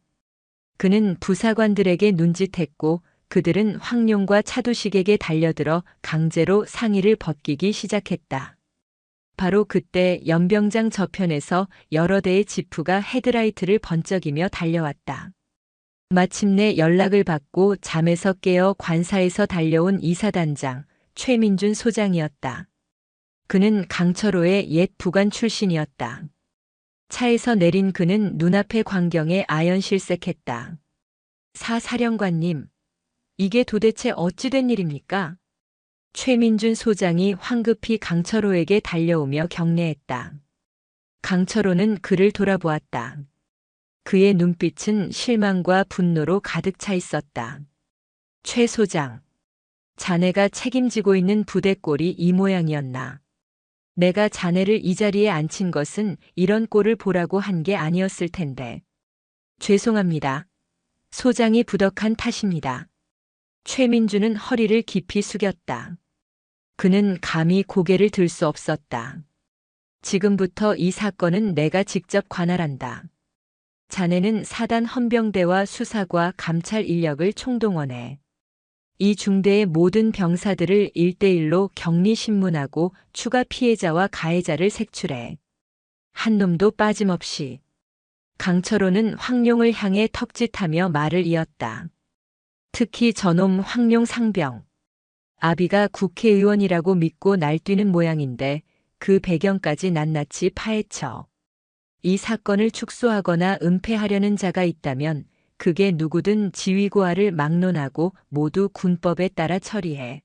그는 부사관들에게 눈짓했고 그들은 황룡과 차두식에게 달려들어 강제로 상의를 벗기기 시작했다. 바로 그때 연병장 저편에서 여러 대의 지프가 헤드라이트를 번쩍이며 달려왔다. 마침내 연락을 받고 잠에서 깨어 관사에서 달려온 이사단장 최민준 소장이었다. 그는 강철호의 옛 부관 출신이었다. 차에서 내린 그는 눈앞의 광경에 아연실색했다. 사령관님, 이게 도대체 어찌된 일입니까? 최민준 소장이 황급히 강철호에게 달려오며 경례했다. 강철호는 그를 돌아보았다. 그의 눈빛은 실망과 분노로 가득 차 있었다. 최 소장, 자네가 책임지고 있는 부대 꼴이 이 모양이었나? 내가 자네를 이 자리에 앉힌 것은 이런 꼴을 보라고 한 게 아니었을 텐데. 죄송합니다. 소장이 부덕한 탓입니다. 최민주는 허리를 깊이 숙였다. 그는 감히 고개를 들 수 없었다. 지금부터 이 사건은 내가 직접 관할한다. 자네는 사단 헌병대와 수사과 감찰 인력을 총동원해. 이 중대의 모든 병사들을 1대1로 격리 신문하고 추가 피해자와 가해자를 색출해. 한 놈도 빠짐없이. 강철호는 황룡을 향해 턱짓하며 말을 이었다. 특히 저놈 황룡 상병. 아비가 국회의원이라고 믿고 날뛰는 모양인데 그 배경까지 낱낱이 파헤쳐. 이 사건을 축소하거나 은폐하려는 자가 있다면 그게 누구든 지휘고하를 막론하고 모두 군법에 따라 처리해.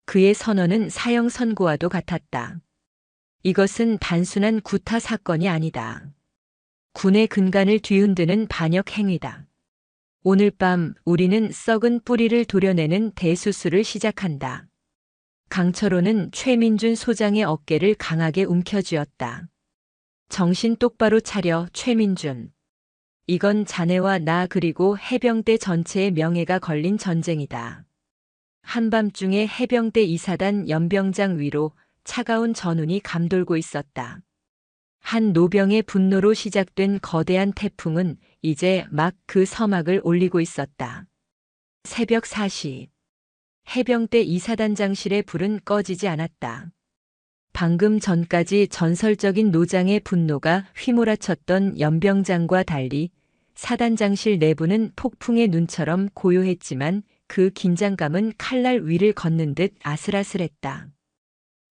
그의 선언은 사형 선고와도 같았다. 이것은 단순한 구타 사건이 아니다. 군의 근간을 뒤흔드는 반역 행위다. 오늘 밤 우리는 썩은 뿌리를 도려내는 대수술을 시작한다. 강철호는 최민준 소장의 어깨를 강하게 움켜쥐었다. 정신 똑바로 차려, 최민준. 이건 자네와 나 그리고 해병대 전체의 명예가 걸린 전쟁이다. 한밤중에 해병대 이사단 연병장 위로 차가운 전운이 감돌고 있었다. 한 노병의 분노로 시작된 거대한 태풍은 이제 막 그 서막을 올리고 있었다. 새벽 4시. 해병대 이사단장실의 불은 꺼지지 않았다. 방금 전까지 전설적인 노장의 분노가 휘몰아쳤던 연병장과 달리 사단장실 내부는 폭풍의 눈처럼 고요했지만 그 긴장감은 칼날 위를 걷는 듯 아슬아슬했다.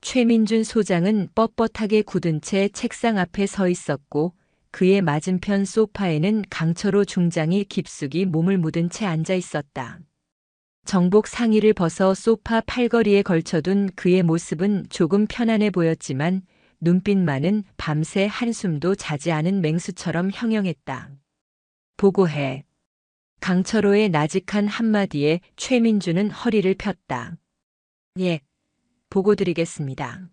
최민준 소장은 뻣뻣하게 굳은 채 책상 앞에 서 있었고 그의 맞은편 소파에는 강철호 중장이 깊숙이 몸을 묻은 채 앉아 있었다. 정복 상의를 벗어 소파 팔걸이에 걸쳐둔 그의 모습은 조금 편안해 보였지만 눈빛만은 밤새 한숨도 자지 않은 맹수처럼 형형했다. 보고해. 강철호의 나직한 한마디에 최민주는 허리를 폈다. 예, 보고드리겠습니다.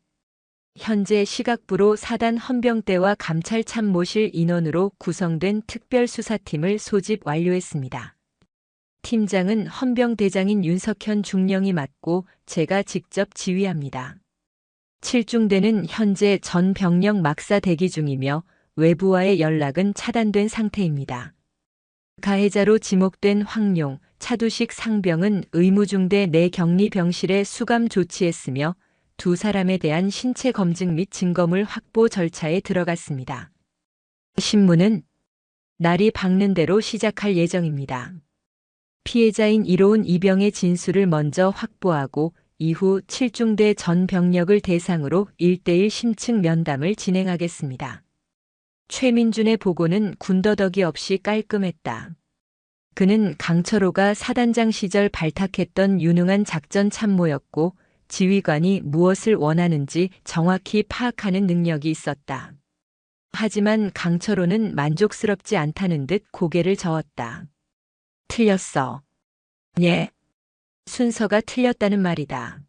현재 시각부로 사단 헌병대와 감찰 참모실 인원으로 구성된 특별수사팀을 소집 완료했습니다. 팀장은 헌병대장인 윤석현 중령이 맡고 제가 직접 지휘합니다. 7중대는 현재 전 병력 막사 대기 중이며 외부와의 연락은 차단된 상태입니다. 가해자로 지목된 황룡, 차두식 상병은 의무중대 내 격리병실에 수감 조치했으며 두 사람에 대한 신체 검증 및 증거물 확보 절차에 들어갔습니다. 신문은 날이 밝는 대로 시작할 예정입니다. 피해자인 이로운 이병의 진술을 먼저 확보하고 이후 7중대 전 병력을 대상으로 1:1 심층 면담을 진행하겠습니다. 최민준의 보고는 군더더기 없이 깔끔했다. 그는 강철호가 사단장 시절 발탁했던 유능한 작전 참모였고 지휘관이 무엇을 원하는지 정확히 파악하는 능력이 있었다. 하지만 강철호는 만족스럽지 않다는 듯 고개를 저었다. 틀렸어. 예. 순서가 틀렸다는 말이다.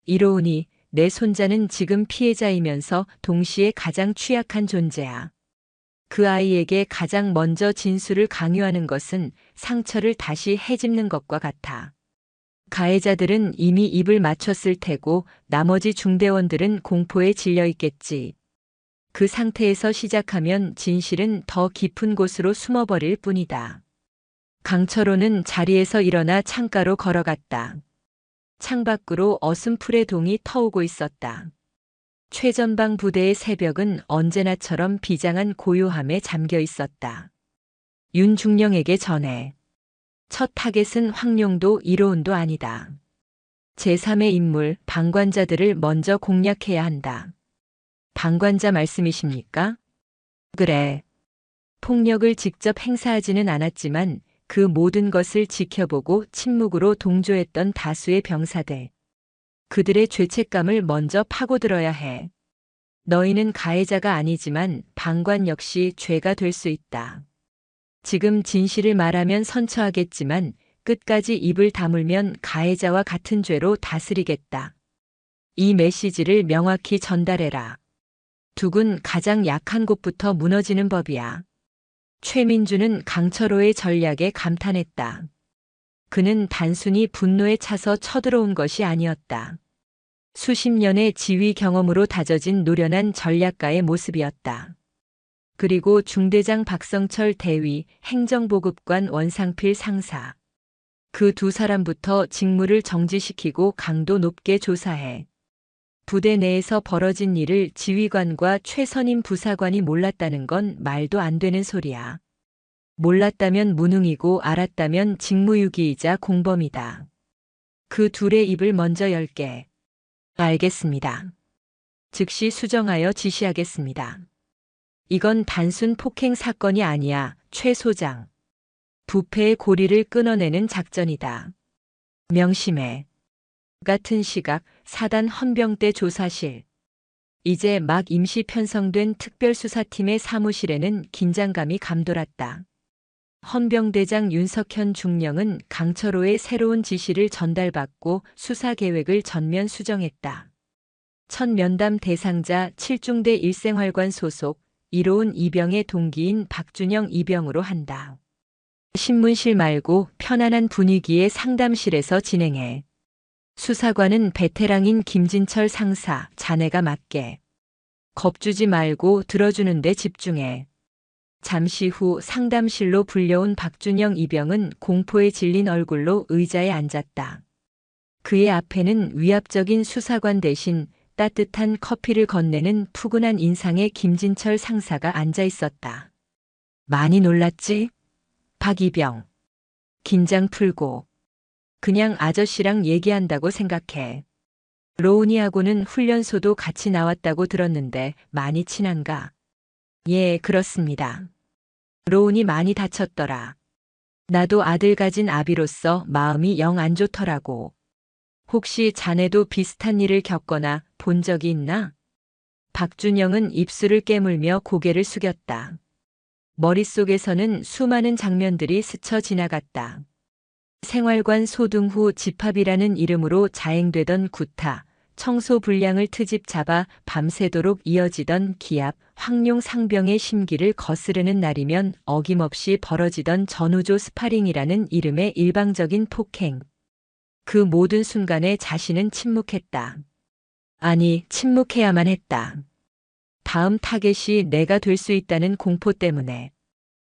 이로우니 내 손자는 지금 피해자이면서 동시에 가장 취약한 존재야. 그 아이에게 가장 먼저 진술을 강요하는 것은 상처를 다시 헤집는 것과 같아. 가해자들은 이미 입을 맞췄을 테고 나머지 중대원들은 공포에 질려 있겠지. 그 상태에서 시작하면 진실은 더 깊은 곳으로 숨어버릴 뿐이다. 강철호는 자리에서 일어나 창가로 걸어갔다. 창밖으로 어슴풀의 동이 터오고 있었다. 최전방 부대의 새벽은 언제나처럼 비장한 고요함에 잠겨 있었다. 윤중령에게 전해. 첫 타겟은 황룡도 이로운도 아니다. 제3의 인물, 방관자들을 먼저 공략해야 한다. 방관자 말씀이십니까? 그래. 폭력을 직접 행사하지는 않았지만 그 모든 것을 지켜보고 침묵으로 동조했던 다수의 병사들. 그들의 죄책감을 먼저 파고들어야 해. 너희는 가해자가 아니지만 방관 역시 죄가 될 수 있다. 지금 진실을 말하면 선처하겠지만 끝까지 입을 다물면 가해자와 같은 죄로 다스리겠다. 이 메시지를 명확히 전달해라. 둑은 가장 약한 곳부터 무너지는 법이야. 최민주는 강철호의 전략에 감탄했다. 그는 단순히 분노에 차서 쳐들어온 것이 아니었다. 수십 년의 지휘 경험으로 다져진 노련한 전략가의 모습이었다. 그리고 중대장 박성철 대위, 행정보급관 원상필 상사. 그 두 사람부터 직무를 정지시키고 강도 높게 조사해. 부대 내에서 벌어진 일을 지휘관과 최선임 부사관이 몰랐다는 건 말도 안 되는 소리야. 몰랐다면 무능이고 알았다면 직무유기이자 공범이다. 그 둘의 입을 먼저 열게. 알겠습니다. 즉시 수정하여 지시하겠습니다. 이건 단순 폭행 사건이 아니야, 최 소장. 부패의 고리를 끊어내는 작전이다. 명심해. 같은 시각 사단 헌병대 조사실. 이제 막 임시 편성된 특별수사팀의 사무실에는 긴장감이 감돌았다. 헌병대장 윤석현 중령은 강철호의 새로운 지시를 전달받고 수사 계획을 전면 수정했다. 첫 면담 대상자 7중대 일생활관 소속 이로운 이병의 동기인 박준영 이병으로 한다. 신문실 말고 편안한 분위기의 상담실에서 진행해. 수사관은 베테랑인 김진철 상사, 자네가 맡게. 겁주지 말고 들어주는 데 집중해. 잠시 후 상담실로 불려온 박준영 이병은 공포에 질린 얼굴로 의자에 앉았다. 그의 앞에는 위압적인 수사관 대신 따뜻한 커피를 건네는 푸근한 인상의 김진철 상사가 앉아 있었다. 많이 놀랐지? 박 이병. 긴장 풀고. 그냥 아저씨랑 얘기한다고 생각해. 로운이하고는 훈련소도 같이 나왔다고 들었는데 많이 친한가? 예, 그렇습니다. 로운이 많이 다쳤더라. 나도 아들 가진 아비로서 마음이 영 안 좋더라고. 혹시 자네도 비슷한 일을 겪거나 본 적이 있나? 박준영은 입술을 깨물며 고개를 숙였다. 머릿속에서는 수많은 장면들이 스쳐 지나갔다. 생활관 소등 후 집합이라는 이름으로 자행되던 구타, 청소 불량을 트집 잡아 밤새도록 이어지던 기합, 황룡 상병의 심기를 거스르는 날이면 어김없이 벌어지던 전우조 스파링이라는 이름의 일방적인 폭행. 그 모든 순간에 자신은 침묵했다. 아니, 침묵해야만 했다. 다음 타겟이 내가 될 수 있다는 공포 때문에.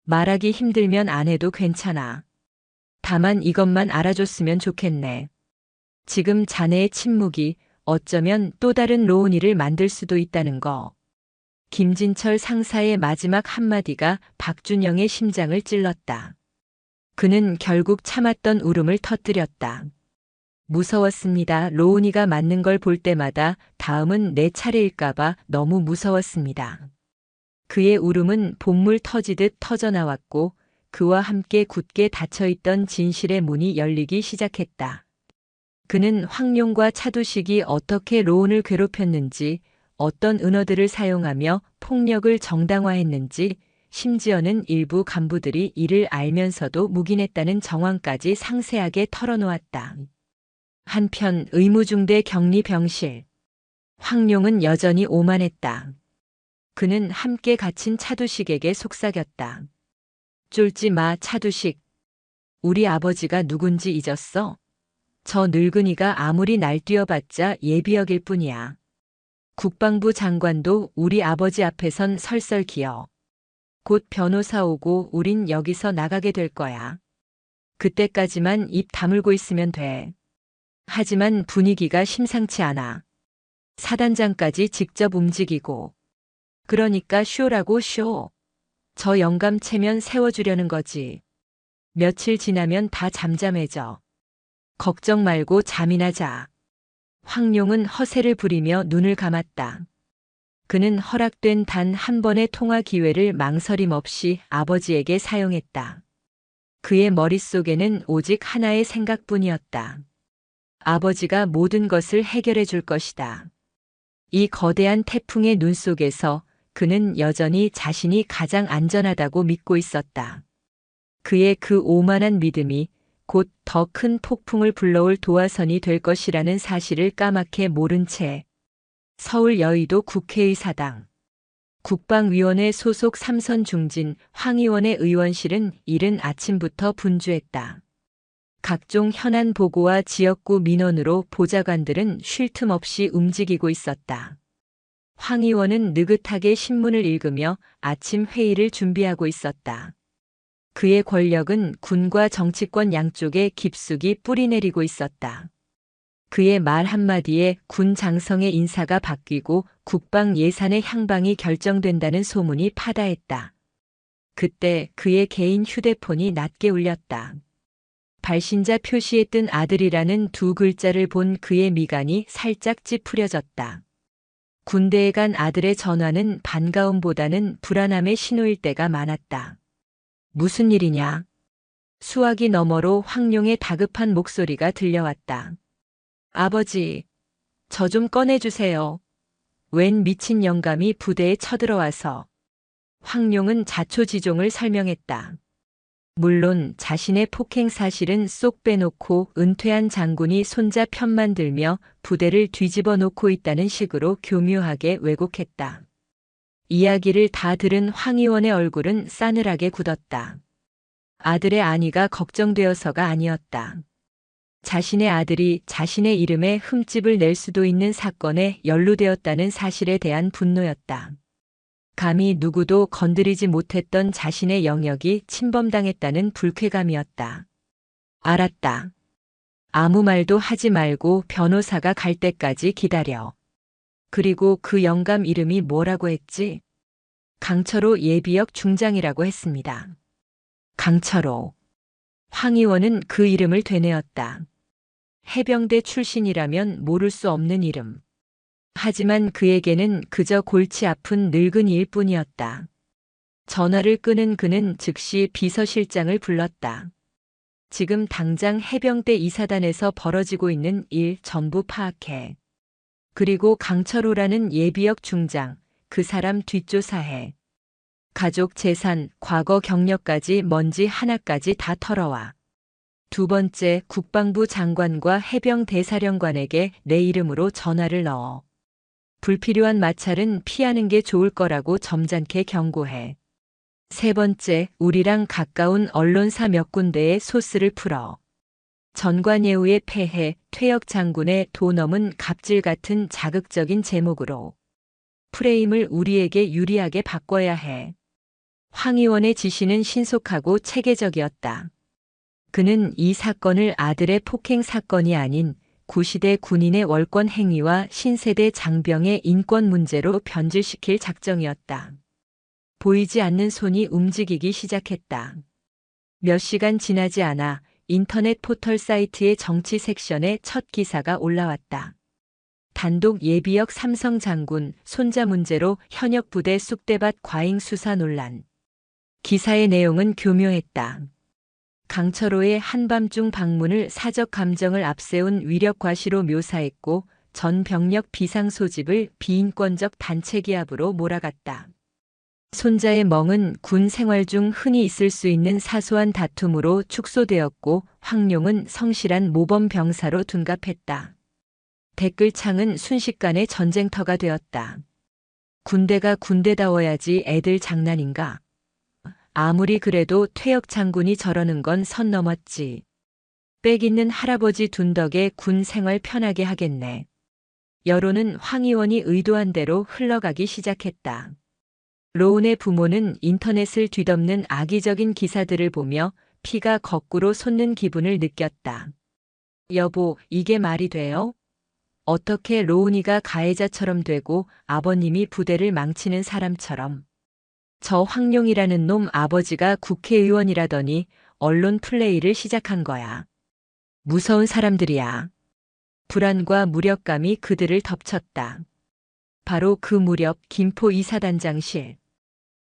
말하기 힘들면 안 해도 괜찮아. 다만 이것만 알아줬으면 좋겠네. 지금 자네의 침묵이 어쩌면 또 다른 로운이를 만들 수도 있다는 거. 김진철 상사의 마지막 한마디가 박준영의 심장을 찔렀다. 그는 결국 참았던 울음을 터뜨렸다. 무서웠습니다. 로운이가 맞는 걸 볼 때마다 다음은 내 차례일까봐 너무 무서웠습니다. 그의 울음은 봇물 터지듯 터져나왔고 그와 함께 굳게 닫혀있던 진실의 문이 열리기 시작했다. 그는 황룡과 차두식이 어떻게 로운을 괴롭혔는지, 어떤 은어들을 사용하며 폭력을 정당화했는지, 심지어는 일부 간부들이 이를 알면서도 묵인했다는 정황까지 상세하게 털어놓았다. 한편 의무중대 격리병실. 황룡은 여전히 오만했다. 그는 함께 갇힌 차두식에게 속삭였다. 쫄지 마, 차두식. 우리 아버지가 누군지 잊었어? 저 늙은이가 아무리 날뛰어봤자 예비역일 뿐이야. 국방부 장관도 우리 아버지 앞에선 설설기어. 곧 변호사 오고 우린 여기서 나가게 될 거야. 그때까지만 입 다물고 있으면 돼. 하지만 분위기가 심상치 않아. 사단장까지 직접 움직이고. 그러니까 쇼라고 쇼. 저 영감 체면 세워주려는 거지. 며칠 지나면 다 잠잠해져. 걱정 말고 잠이나 자. 황룡은 허세를 부리며 눈을 감았다. 그는 허락된 단 한 번의 통화 기회를 망설임 없이 아버지에게 사용했다. 그의 머릿속에는 오직 하나의 생각뿐이었다. 아버지가 모든 것을 해결해 줄 것이다. 이 거대한 태풍의 눈 속에서 그는 여전히 자신이 가장 안전하다고 믿고 있었다. 그의 그 오만한 믿음이 곧 더 큰 폭풍을 불러올 도화선이 될 것이라는 사실을 까맣게 모른 채 서울 여의도 국회의사당 국방위원회 소속 삼선 중진 황 의원의 의원실은 이른 아침부터 분주했다. 각종 현안 보고와 지역구 민원으로 보좌관들은 쉴 틈 없이 움직이고 있었다. 황 의원은 느긋하게 신문을 읽으며 아침 회의를 준비하고 있었다. 그의 권력은 군과 정치권 양쪽에 깊숙이 뿌리내리고 있었다. 그의 말 한마디에 군 장성의 인사가 바뀌고 국방 예산의 향방이 결정된다는 소문이 파다했다. 그때 그의 개인 휴대폰이 낮게 울렸다. 발신자 표시에 뜬 아들이라는 두 글자를 본 그의 미간이 살짝 찌푸려졌다. 군대에 간 아들의 전화는 반가움보다는 불안함의 신호일 때가 많았다. 무슨 일이냐? 수화기 너머로 황룡의 다급한 목소리가 들려왔다. 아버지, 저 좀 꺼내주세요. 웬 미친 영감이 부대에 쳐들어와서. 황룡은 자초지종을 설명했다. 물론 자신의 폭행 사실은 쏙 빼놓고 은퇴한 장군이 손자 편만 들며 부대를 뒤집어 놓고 있다는 식으로 교묘하게 왜곡했다. 이야기를 다 들은 황 의원의 얼굴은 싸늘하게 굳었다. 아들의 안위가 걱정되어서가 아니었다. 자신의 아들이 자신의 이름에 흠집을 낼 수도 있는 사건에 연루되었다는 사실에 대한 분노였다. 감히 누구도 건드리지 못했던 자신의 영역이 침범당했다는 불쾌감이었다. 알았다. 아무 말도 하지 말고 변호사가 갈 때까지 기다려. 그리고 그 영감 이름이 뭐라고 했지? 강철호 예비역 중장이라고 했습니다. 강철호. 황 의원은 그 이름을 되뇌었다. 해병대 출신이라면 모를 수 없는 이름. 하지만 그에게는 그저 골치 아픈 늙은이일 뿐이었다. 전화를 끄는 그는 즉시 비서실장을 불렀다. 지금 당장 해병대 이사단에서 벌어지고 있는 일 전부 파악해. 그리고 강철호라는 예비역 중장, 그 사람 뒷조사해. 가족 재산, 과거 경력까지 뭔지 하나까지 다 털어와. 두 번째, 국방부 장관과 해병 대사령관에게 내 이름으로 전화를 넣어. 불필요한 마찰은 피하는 게 좋을 거라고 점잖게 경고해. 세 번째, 우리랑 가까운 언론사 몇 군데에 소스를 풀어. 전관예우의 폐해, 퇴역 장군의 도 넘은 갑질 같은 자극적인 제목으로 프레임을 우리에게 유리하게 바꿔야 해. 황 의원의 지시는 신속하고 체계적이었다. 그는 이 사건을 아들의 폭행 사건이 아닌 구시대 군인의 월권 행위와 신세대 장병의 인권 문제로 변질시킬 작정이었다. 보이지 않는 손이 움직이기 시작했다. 몇 시간 지나지 않아 인터넷 포털 사이트의 정치 섹션에 첫 기사가 올라왔다. 단독 예비역 삼성 장군 손자 문제로 현역 부대 쑥대밭 과잉 수사 논란. 기사의 내용은 교묘했다. 강철호의 한밤중 방문을 사적 감정을 앞세운 위력 과시로 묘사했고 전 병력 비상 소집을 비인권적 단체 기합으로 몰아갔다. 손자의 멍은 군 생활 중 흔히 있을 수 있는 사소한 다툼으로 축소되었고 황룡은 성실한 모범 병사로 둔갑했다. 댓글창은 순식간에 전쟁터가 되었다. 군대가 군대다워야지 애들 장난인가? 아무리 그래도 퇴역 장군이 저러는 건 선 넘었지. 빽 있는 할아버지 둔 덕에 군 생활 편하게 하겠네. 여론은 황 의원이 의도한 대로 흘러가기 시작했다. 로운의 부모는 인터넷을 뒤덮는 악의적인 기사들을 보며 피가 거꾸로 솟는 기분을 느꼈다. 여보, 이게 말이 돼요? 어떻게 로운이가 가해자처럼 되고 아버님이 부대를 망치는 사람처럼. 저 황룡이라는 놈 아버지가 국회의원이라더니 언론 플레이를 시작한 거야. 무서운 사람들이야. 불안과 무력감이 그들을 덮쳤다. 바로 그 무렵 김포 이사단장실.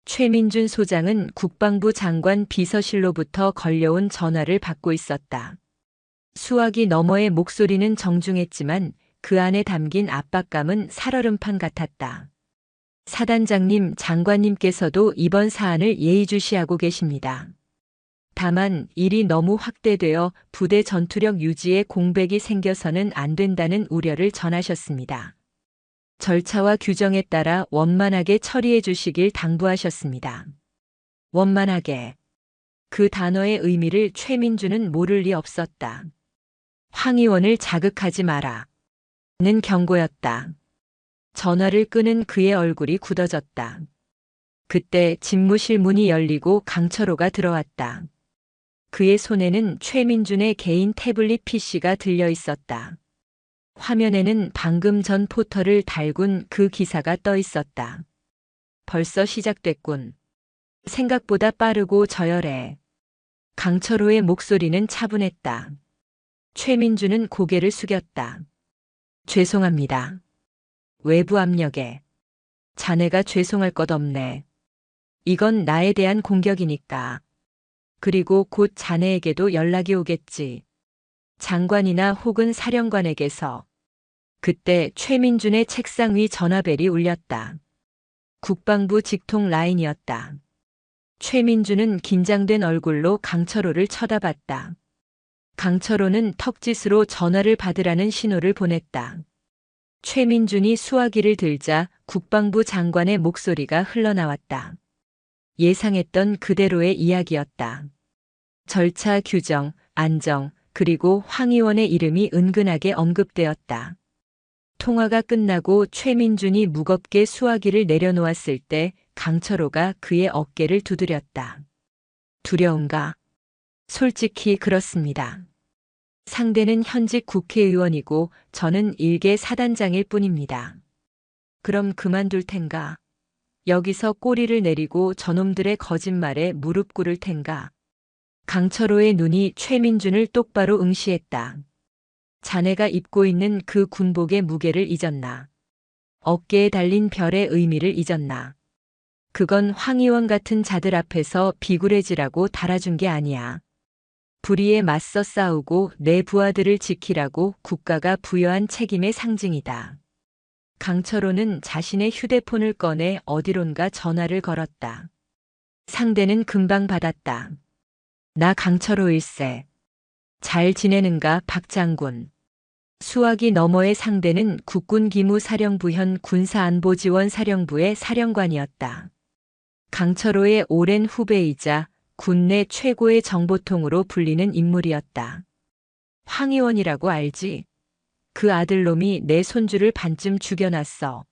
최민준 소장은 국방부 장관 비서실로부터 걸려온 전화를 받고 있었다. 수화기 너머의 목소리는 정중했지만 그 안에 담긴 압박감은 살얼음판 같았다. 사단장님, 장관님께서도 이번 사안을 예의주시하고 계십니다. 다만 일이 너무 확대되어 부대 전투력 유지에 공백이 생겨서는 안 된다는 우려를 전하셨습니다. 절차와 규정에 따라 원만하게 처리해 주시길 당부하셨습니다. 원만하게. 그 단어의 의미를 최민주는 모를 리 없었다. 황 의원을 자극하지 마라. 는 경고였다. 전화를 끄는 그의 얼굴이 굳어졌다. 그때 집무실 문이 열리고 강철호가 들어왔다. 그의 손에는 최민준의 개인 태블릿 PC가 들려 있었다. 화면에는 방금 전 포털을 달군 그 기사가 떠 있었다. 벌써 시작됐군. 생각보다 빠르고 저열해. 강철호의 목소리는 차분했다. 최민준은 고개를 숙였다. 죄송합니다. 외부 압력에. 자네가 죄송할 것 없네. 이건 나에 대한 공격이니까. 그리고 곧 자네에게도 연락이 오겠지. 장관이나 혹은 사령관에게서. 그때 최민준의 책상 위 전화벨이 울렸다. 국방부 직통 라인이었다. 최민준은 긴장된 얼굴로 강철호를 쳐다봤다. 강철호는 턱짓으로 전화를 받으라는 신호를 보냈다. 최민준이 수화기를 들자 국방부 장관의 목소리가 흘러나왔다. 예상했던 그대로의 이야기였다. 절차 규정, 안정, 그리고 황 의원의 이름이 은근하게 언급되었다. 통화가 끝나고 최민준이 무겁게 수화기를 내려놓았을 때 강철호가 그의 어깨를 두드렸다. 두려운가? 솔직히 그렇습니다. 상대는 현직 국회의원이고 저는 일개 사단장일 뿐입니다. 그럼 그만둘 텐가? 여기서 꼬리를 내리고 저놈들의 거짓말에 무릎 꿇을 텐가? 강철호의 눈이 최민준을 똑바로 응시했다. 자네가 입고 있는 그 군복의 무게를 잊었나? 어깨에 달린 별의 의미를 잊었나? 그건 황 의원 같은 자들 앞에서 비굴해지라고 달아준 게 아니야. 불의에 맞서 싸우고 내 부하들을 지키라고 국가가 부여한 책임의 상징이다. 강철호는 자신의 휴대폰을 꺼내 어디론가 전화를 걸었다. 상대는 금방 받았다. 나 강철호 일세. 잘 지내는가 박 장군. 수화기 너머의 상대는 국군기무사령부 현 군사안보지원사령부의 사령관이었다. 강철호의 오랜 후배이자 군내 최고의 정보통으로 불리는 인물이었다. 황 의원이라고 알지? 그 아들놈이 내 손주를 반쯤 죽여놨어.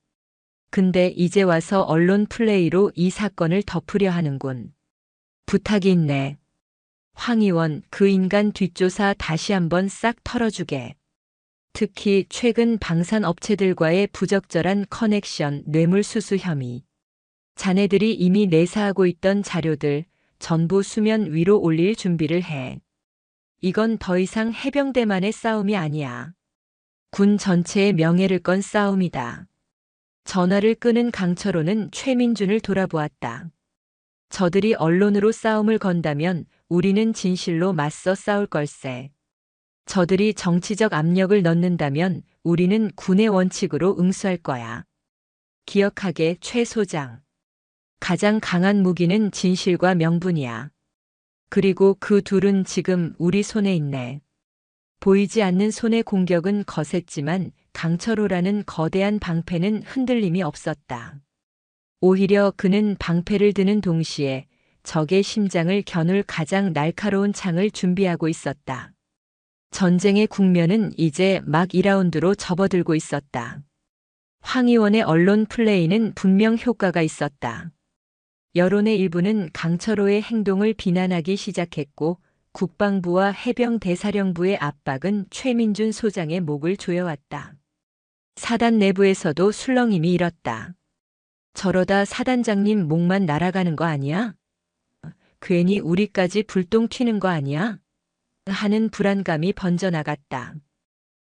근데 이제 와서 언론 플레이로 이 사건을 덮으려 하는군. 부탁이 있네. 황 의원, 그 인간 뒷조사 다시 한번 싹 털어주게. 특히 최근 방산업체들과의 부적절한 커넥션, 뇌물수수 혐의. 자네들이 이미 내사하고 있던 자료들 전부 수면 위로 올릴 준비를 해. 이건 더 이상 해병대만의 싸움이 아니야. 군 전체의 명예를 건 싸움이다. 전화를 끄는 강철호는 최민준을 돌아보았다. 저들이 언론으로 싸움을 건다면 우리는 진실로 맞서 싸울 걸세. 저들이 정치적 압력을 넣는다면 우리는 군의 원칙으로 응수할 거야. 기억하게, 최 소장. 가장 강한 무기는 진실과 명분이야. 그리고 그 둘은 지금 우리 손에 있네. 보이지 않는 손의 공격은 거셌지만 강철호라는 거대한 방패는 흔들림이 없었다. 오히려 그는 방패를 드는 동시에 적의 심장을 겨눌 가장 날카로운 창을 준비하고 있었다. 전쟁의 국면은 이제 막 2라운드로 접어들고 있었다. 황 의원의 언론 플레이는 분명 효과가 있었다. 여론의 일부는 강철호의 행동을 비난하기 시작했고 국방부와 해병대사령부의 압박은 최민준 소장의 목을 조여왔다. 사단 내부에서도 술렁임이 일었다. 저러다 사단장님 목만 날아가는 거 아니야? 괜히 우리까지 불똥 튀는 거 아니야? 하는 불안감이 번져나갔다.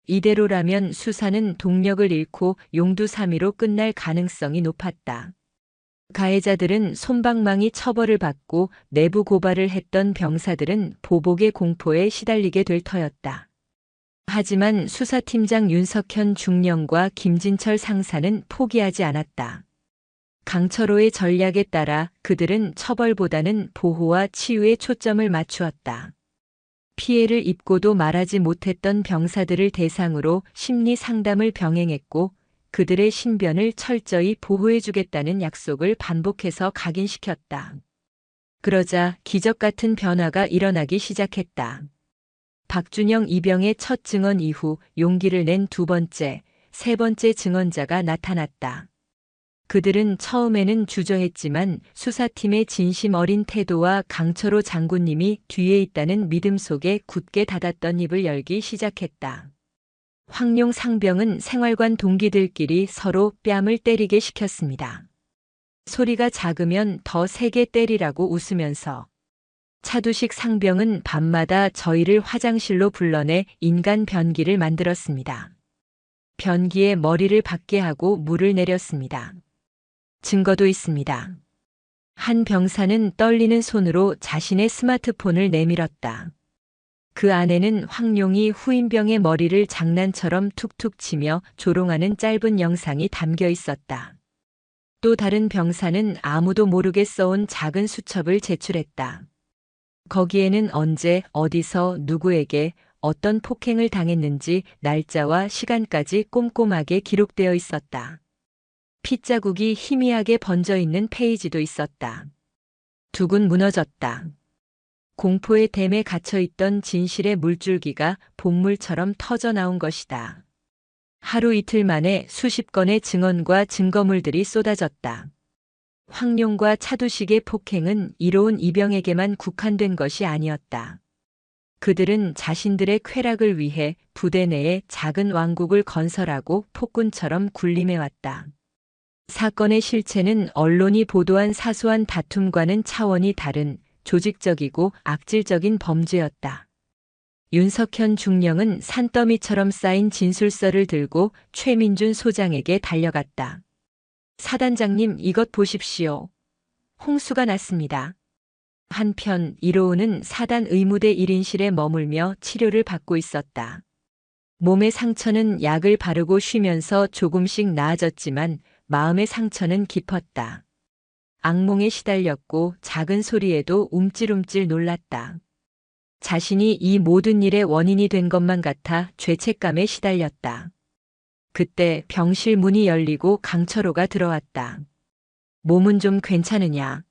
이대로라면 수사는 동력을 잃고 용두사미로 끝날 가능성이 높았다. 가해자들은 솜방망이 처벌을 받고 내부 고발을 했던 병사들은 보복의 공포에 시달리게 될 터였다. 하지만 수사팀장 윤석현 중령과 김진철 상사는 포기하지 않았다. 강철호의 전략에 따라 그들은 처벌보다는 보호와 치유에 초점을 맞추었다. 피해를 입고도 말하지 못했던 병사들을 대상으로 심리 상담을 병행했고 그들의 신변을 철저히 보호해주겠다는 약속을 반복해서 각인시켰다. 그러자 기적 같은 변화가 일어나기 시작했다. 박준영 이병의 첫 증언 이후 용기를 낸 두 번째, 세 번째 증언자가 나타났다. 그들은 처음에는 주저했지만 수사팀의 진심 어린 태도와 강철호 장군님이 뒤에 있다는 믿음 속에 굳게 닫았던 입을 열기 시작했다. 황룡 상병은 생활관 동기들끼리 서로 뺨을 때리게 시켰습니다. 소리가 작으면 더 세게 때리라고 웃으면서 차두식 상병은 밤마다 저희를 화장실로 불러내 인간 변기를 만들었습니다. 변기에 머리를 박게 하고 물을 내렸습니다. 증거도 있습니다. 한 병사는 떨리는 손으로 자신의 스마트폰을 내밀었다. 그 안에는 황룡이 후임병의 머리를 장난처럼 툭툭 치며 조롱하는 짧은 영상이 담겨 있었다. 또 다른 병사는 아무도 모르게 써온 작은 수첩을 제출했다. 거기에는 언제, 어디서, 누구에게 어떤 폭행을 당했는지 날짜와 시간까지 꼼꼼하게 기록되어 있었다. 핏자국이 희미하게 번져 있는 페이지도 있었다. 둑은 무너졌다. 공포의 댐에 갇혀있던 진실의 물줄기가 본물처럼 터져나온 것이다. 하루 이틀 만에 수십 건의 증언과 증거물들이 쏟아졌다. 황룡과 차두식의 폭행은 이로운 이병에게만 국한된 것이 아니었다. 그들은 자신들의 쾌락을 위해 부대 내에 작은 왕국을 건설하고 폭군처럼 군림해왔다. 사건의 실체는 언론이 보도한 사소한 다툼과는 차원이 다른 조직적이고 악질적인 범죄였다. 윤석현 중령은 산더미처럼 쌓인 진술서를 들고 최민준 소장에게 달려갔다. 사단장님, 이것 보십시오. 홍수가 났습니다. 한편 이로운은 사단 의무대 1인실에 머물며 치료를 받고 있었다. 몸의 상처는 약을 바르고 쉬면서 조금씩 나아졌지만 마음의 상처는 깊었다. 악몽에 시달렸고 작은 소리에도 움찔움찔 놀랐다. 자신이 이 모든 일의 원인이 된 것만 같아 죄책감에 시달렸다. 그때 병실 문이 열리고 강철호가 들어왔다. 몸은 좀 괜찮으냐?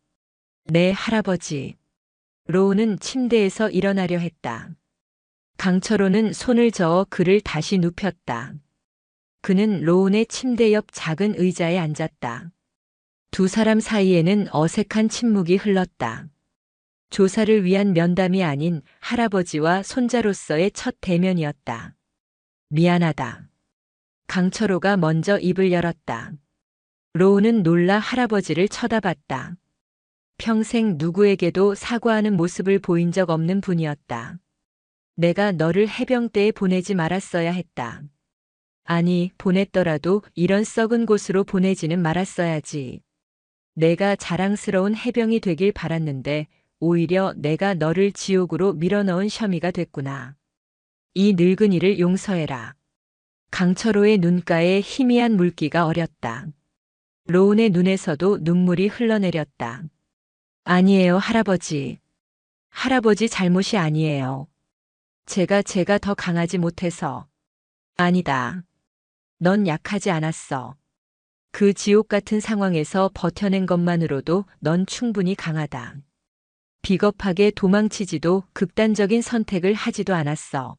네, 할아버지. 로우는 침대에서 일어나려 했다. 강철호는 손을 저어 그를 다시 눕혔다. 그는 로운의 침대 옆 작은 의자에 앉았다. 두 사람 사이에는 어색한 침묵이 흘렀다. 조사를 위한 면담이 아닌 할아버지와 손자로서의 첫 대면이었다. 미안하다. 강철호가 먼저 입을 열었다. 로운은 놀라 할아버지를 쳐다봤다. 평생 누구에게도 사과하는 모습을 보인 적 없는 분이었다. 내가 너를 해병대에 보내지 말았어야 했다. 아니, 보냈더라도 이런 썩은 곳으로 보내지는 말았어야지. 내가 자랑스러운 해병이 되길 바랐는데 오히려 내가 너를 지옥으로 밀어넣은 셔미가 됐구나. 이 늙은이를 용서해라. 강철호의 눈가에 희미한 물기가 어렸다. 로운의 눈에서도 눈물이 흘러내렸다. 아니에요, 할아버지. 할아버지 잘못이 아니에요. 제가 더 강하지 못해서. 아니다. 넌 약하지 않았어. 그 지옥 같은 상황에서 버텨낸 것만으로도 넌 충분히 강하다. 비겁하게 도망치지도 극단적인 선택을 하지도 않았어.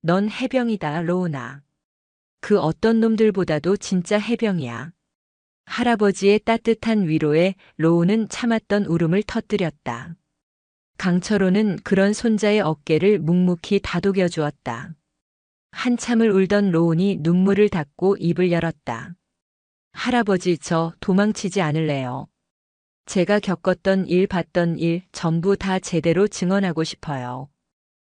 넌 해병이다, 로우나. 그 어떤 놈들보다도 진짜 해병이야. 할아버지의 따뜻한 위로에 로우는 참았던 울음을 터뜨렸다. 강철호는 그런 손자의 어깨를 묵묵히 다독여 주었다. 한참을 울던 로운이 눈물을 닦고 입을 열었다. 할아버지, 저 도망치지 않을래요. 제가 겪었던 일, 봤던 일 전부 다 제대로 증언하고 싶어요.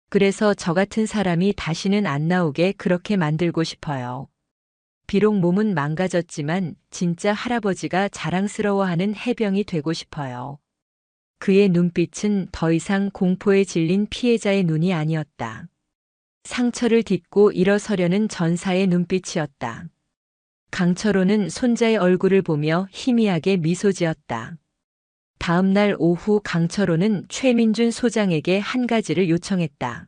그래서 저 같은 사람이 다시는 안 나오게 그렇게 만들고 싶어요. 비록 몸은 망가졌지만 진짜 할아버지가 자랑스러워하는 해병이 되고 싶어요. 그의 눈빛은 더 이상 공포에 질린 피해자의 눈이 아니었다. 상처를 딛고 일어서려는 전사의 눈빛이었다. 강철호는 손자의 얼굴을 보며 희미하게 미소 지었다. 다음 날 오후 강철호는 최민준 소장에게 한 가지를 요청했다.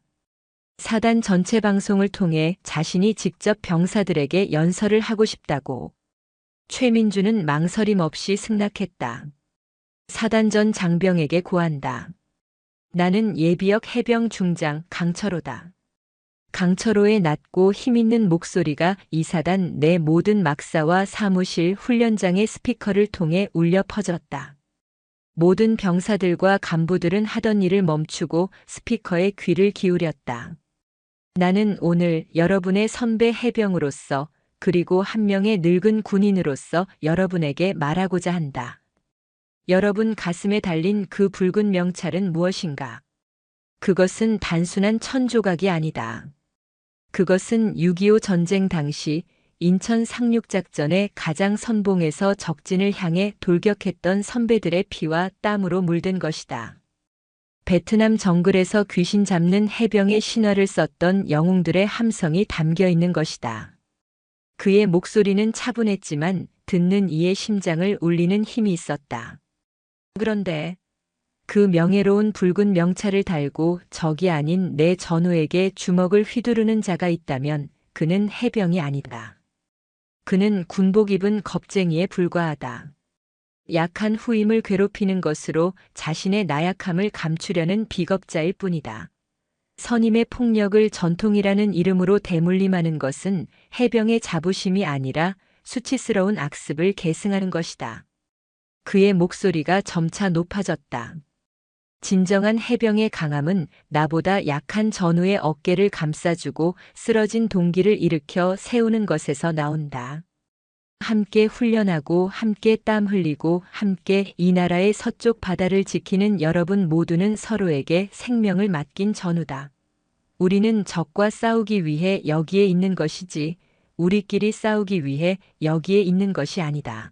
사단 전체 방송을 통해 자신이 직접 병사들에게 연설을 하고 싶다고. 최민준은 망설임 없이 승낙했다. 사단전 장병에게 고한다. 나는 예비역 해병 중장 강철호다. 강철호의 낮고 힘있는 목소리가 이사단 내 모든 막사와 사무실 훈련장의 스피커를 통해 울려 퍼졌다. 모든 병사들과 간부들은 하던 일을 멈추고 스피커에 귀를 기울였다. 나는 오늘 여러분의 선배 해병으로서 그리고 한 명의 늙은 군인으로서 여러분에게 말하고자 한다. 여러분 가슴에 달린 그 붉은 명찰은 무엇인가? 그것은 단순한 천조각이 아니다. 그것은 6.25 전쟁 당시 인천 상륙작전의 가장 선봉에서 적진을 향해 돌격했던 선배들의 피와 땀으로 물든 것이다. 베트남 정글에서 귀신 잡는 해병의 신화를 썼던 영웅들의 함성이 담겨 있는 것이다. 그의 목소리는 차분했지만 듣는 이의 심장을 울리는 힘이 있었다. 그런데 그 명예로운 붉은 명찰을 달고 적이 아닌 내 전우에게 주먹을 휘두르는 자가 있다면 그는 해병이 아니다. 그는 군복 입은 겁쟁이에 불과하다. 약한 후임을 괴롭히는 것으로 자신의 나약함을 감추려는 비겁자일 뿐이다. 선임의 폭력을 전통이라는 이름으로 대물림하는 것은 해병의 자부심이 아니라 수치스러운 악습을 계승하는 것이다. 그의 목소리가 점차 높아졌다. 진정한 해병의 강함은 나보다 약한 전우의 어깨를 감싸주고 쓰러진 동기를 일으켜 세우는 것에서 나온다. 함께 훈련하고 함께 땀 흘리고 함께 이 나라의 서쪽 바다를 지키는 여러분 모두는 서로에게 생명을 맡긴 전우다. 우리는 적과 싸우기 위해 여기에 있는 것이지 우리끼리 싸우기 위해 여기에 있는 것이 아니다.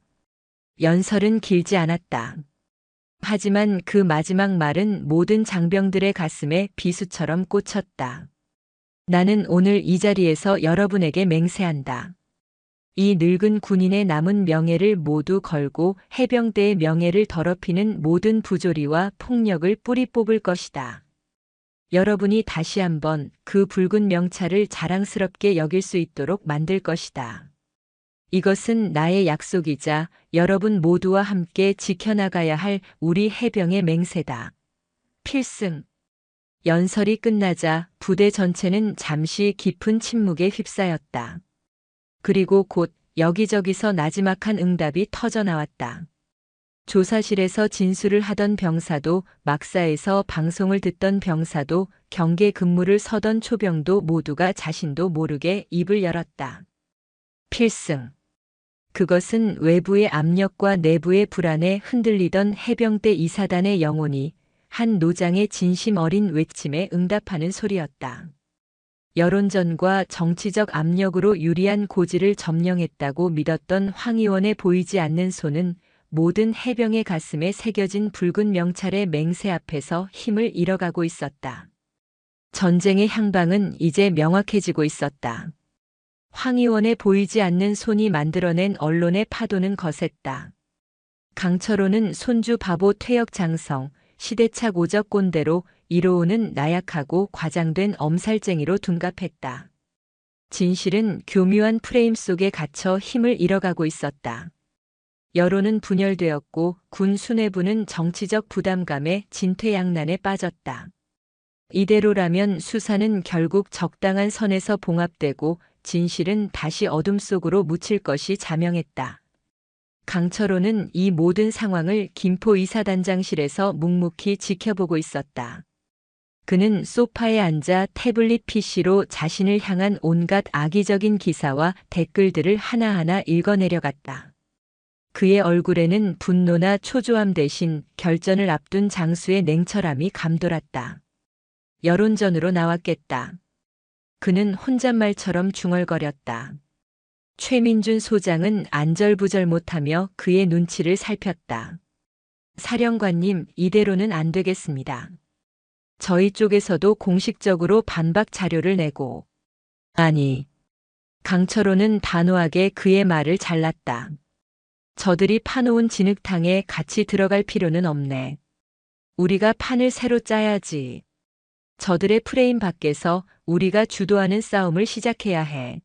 연설은 길지 않았다. 하지만 그 마지막 말은 모든 장병들의 가슴에 비수처럼 꽂혔다. 나는 오늘 이 자리에서 여러분에게 맹세한다. 이 늙은 군인의 남은 명예를 모두 걸고 해병대의 명예를 더럽히는 모든 부조리와 폭력을 뿌리 뽑을 것이다. 여러분이 다시 한번 그 붉은 명찰을 자랑스럽게 여길 수 있도록 만들 것이다. 이것은 나의 약속이자 여러분 모두와 함께 지켜나가야 할 우리 해병의 맹세다. 필승. 연설이 끝나자 부대 전체는 잠시 깊은 침묵에 휩싸였다. 그리고 곧 여기저기서 나지막한 응답이 터져나왔다. 조사실에서 진술을 하던 병사도, 막사에서 방송을 듣던 병사도, 경계 근무를 서던 초병도 모두가 자신도 모르게 입을 열었다. 필승. 그것은 외부의 압력과 내부의 불안에 흔들리던 해병대 이사단의 영혼이 한 노장의 진심 어린 외침에 응답하는 소리였다. 여론전과 정치적 압력으로 유리한 고지를 점령했다고 믿었던 황 의원의 보이지 않는 손은 모든 해병의 가슴에 새겨진 붉은 명찰의 맹세 앞에서 힘을 잃어가고 있었다. 전쟁의 향방은 이제 명확해지고 있었다. 황 의원의 보이지 않는 손이 만들어낸 언론의 파도는 거셌다. 강철호는 손주 바보 퇴역 장성, 시대착 오적 꼰대로 이로우는 나약하고 과장된 엄살쟁이로 둔갑했다. 진실은 교묘한 프레임 속에 갇혀 힘을 잃어가고 있었다. 여론은 분열되었고 군 수뇌부는 정치적 부담감에 진퇴양난에 빠졌다. 이대로라면 수사는 결국 적당한 선에서 봉합되고 진실은 다시 어둠 속으로 묻힐 것이 자명했다. 강철호는 이 모든 상황을 김포 이사단장실에서 묵묵히 지켜보고 있었다. 그는 소파에 앉아 태블릿 PC로 자신을 향한 온갖 악의적인 기사와 댓글들을 하나하나 읽어내려갔다. 그의 얼굴에는 분노나 초조함 대신 결전을 앞둔 장수의 냉철함이 감돌았다. 여론전으로 나왔겠다. 그는 혼잣말처럼 중얼거렸다. 최민준 소장은 안절부절 못하며 그의 눈치를 살폈다. 사령관님, 이대로는 안 되겠습니다. 저희 쪽에서도 공식적으로 반박 자료를 내고. 아니. 강철호는 단호하게 그의 말을 잘랐다. 저들이 파놓은 진흙탕에 같이 들어갈 필요는 없네. 우리가 판을 새로 짜야지. 저들의 프레임 밖에서 우리가 주도하는 싸움을 시작해야 해.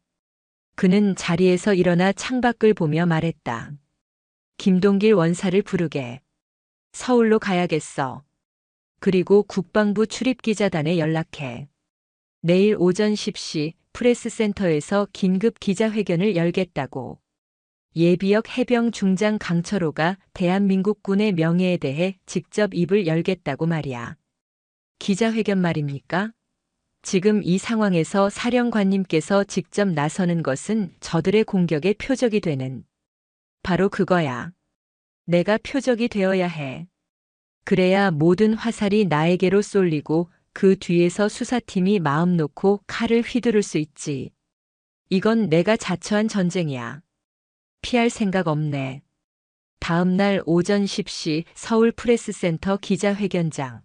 그는 자리에서 일어나 창밖을 보며 말했다. 김동길 원사를 부르게. 서울로 가야겠어. 그리고 국방부 출입기자단에 연락해. 내일 오전 10시 프레스센터에서 긴급 기자회견을 열겠다고. 예비역 해병 중장 강철호가 대한민국 군의 명예에 대해 직접 입을 열겠다고 말이야. 기자회견 말입니까? 지금 이 상황에서 사령관님께서 직접 나서는 것은 저들의 공격의 표적이 되는. 바로 그거야. 내가 표적이 되어야 해. 그래야 모든 화살이 나에게로 쏠리고 그 뒤에서 수사팀이 마음 놓고 칼을 휘두를 수 있지. 이건 내가 자처한 전쟁이야. 피할 생각 없네. 다음 날 오전 10시 서울 프레스센터 기자회견장.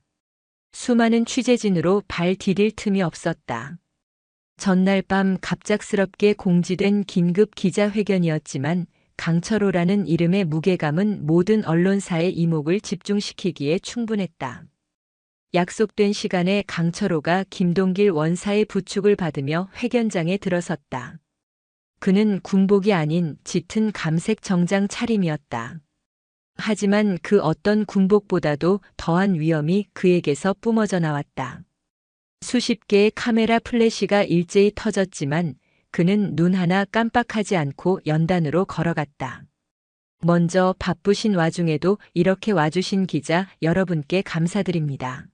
수많은 취재진으로 발 디딜 틈이 없었다. 전날 밤 갑작스럽게 공지된 긴급 기자회견이었지만 강철호라는 이름의 무게감은 모든 언론사의 이목을 집중시키기에 충분했다. 약속된 시간에 강철호가 김동길 원사의 부축을 받으며 회견장에 들어섰다. 그는 군복이 아닌 짙은 감색 정장 차림이었다. 하지만 그 어떤 군복보다도 더한 위험이 그에게서 뿜어져 나왔다. 수십 개의 카메라 플래시가 일제히 터졌지만 그는 눈 하나 깜빡하지 않고 연단으로 걸어갔다. 먼저 바쁘신 와중에도 이렇게 와주신 기자 여러분께 감사드립니다.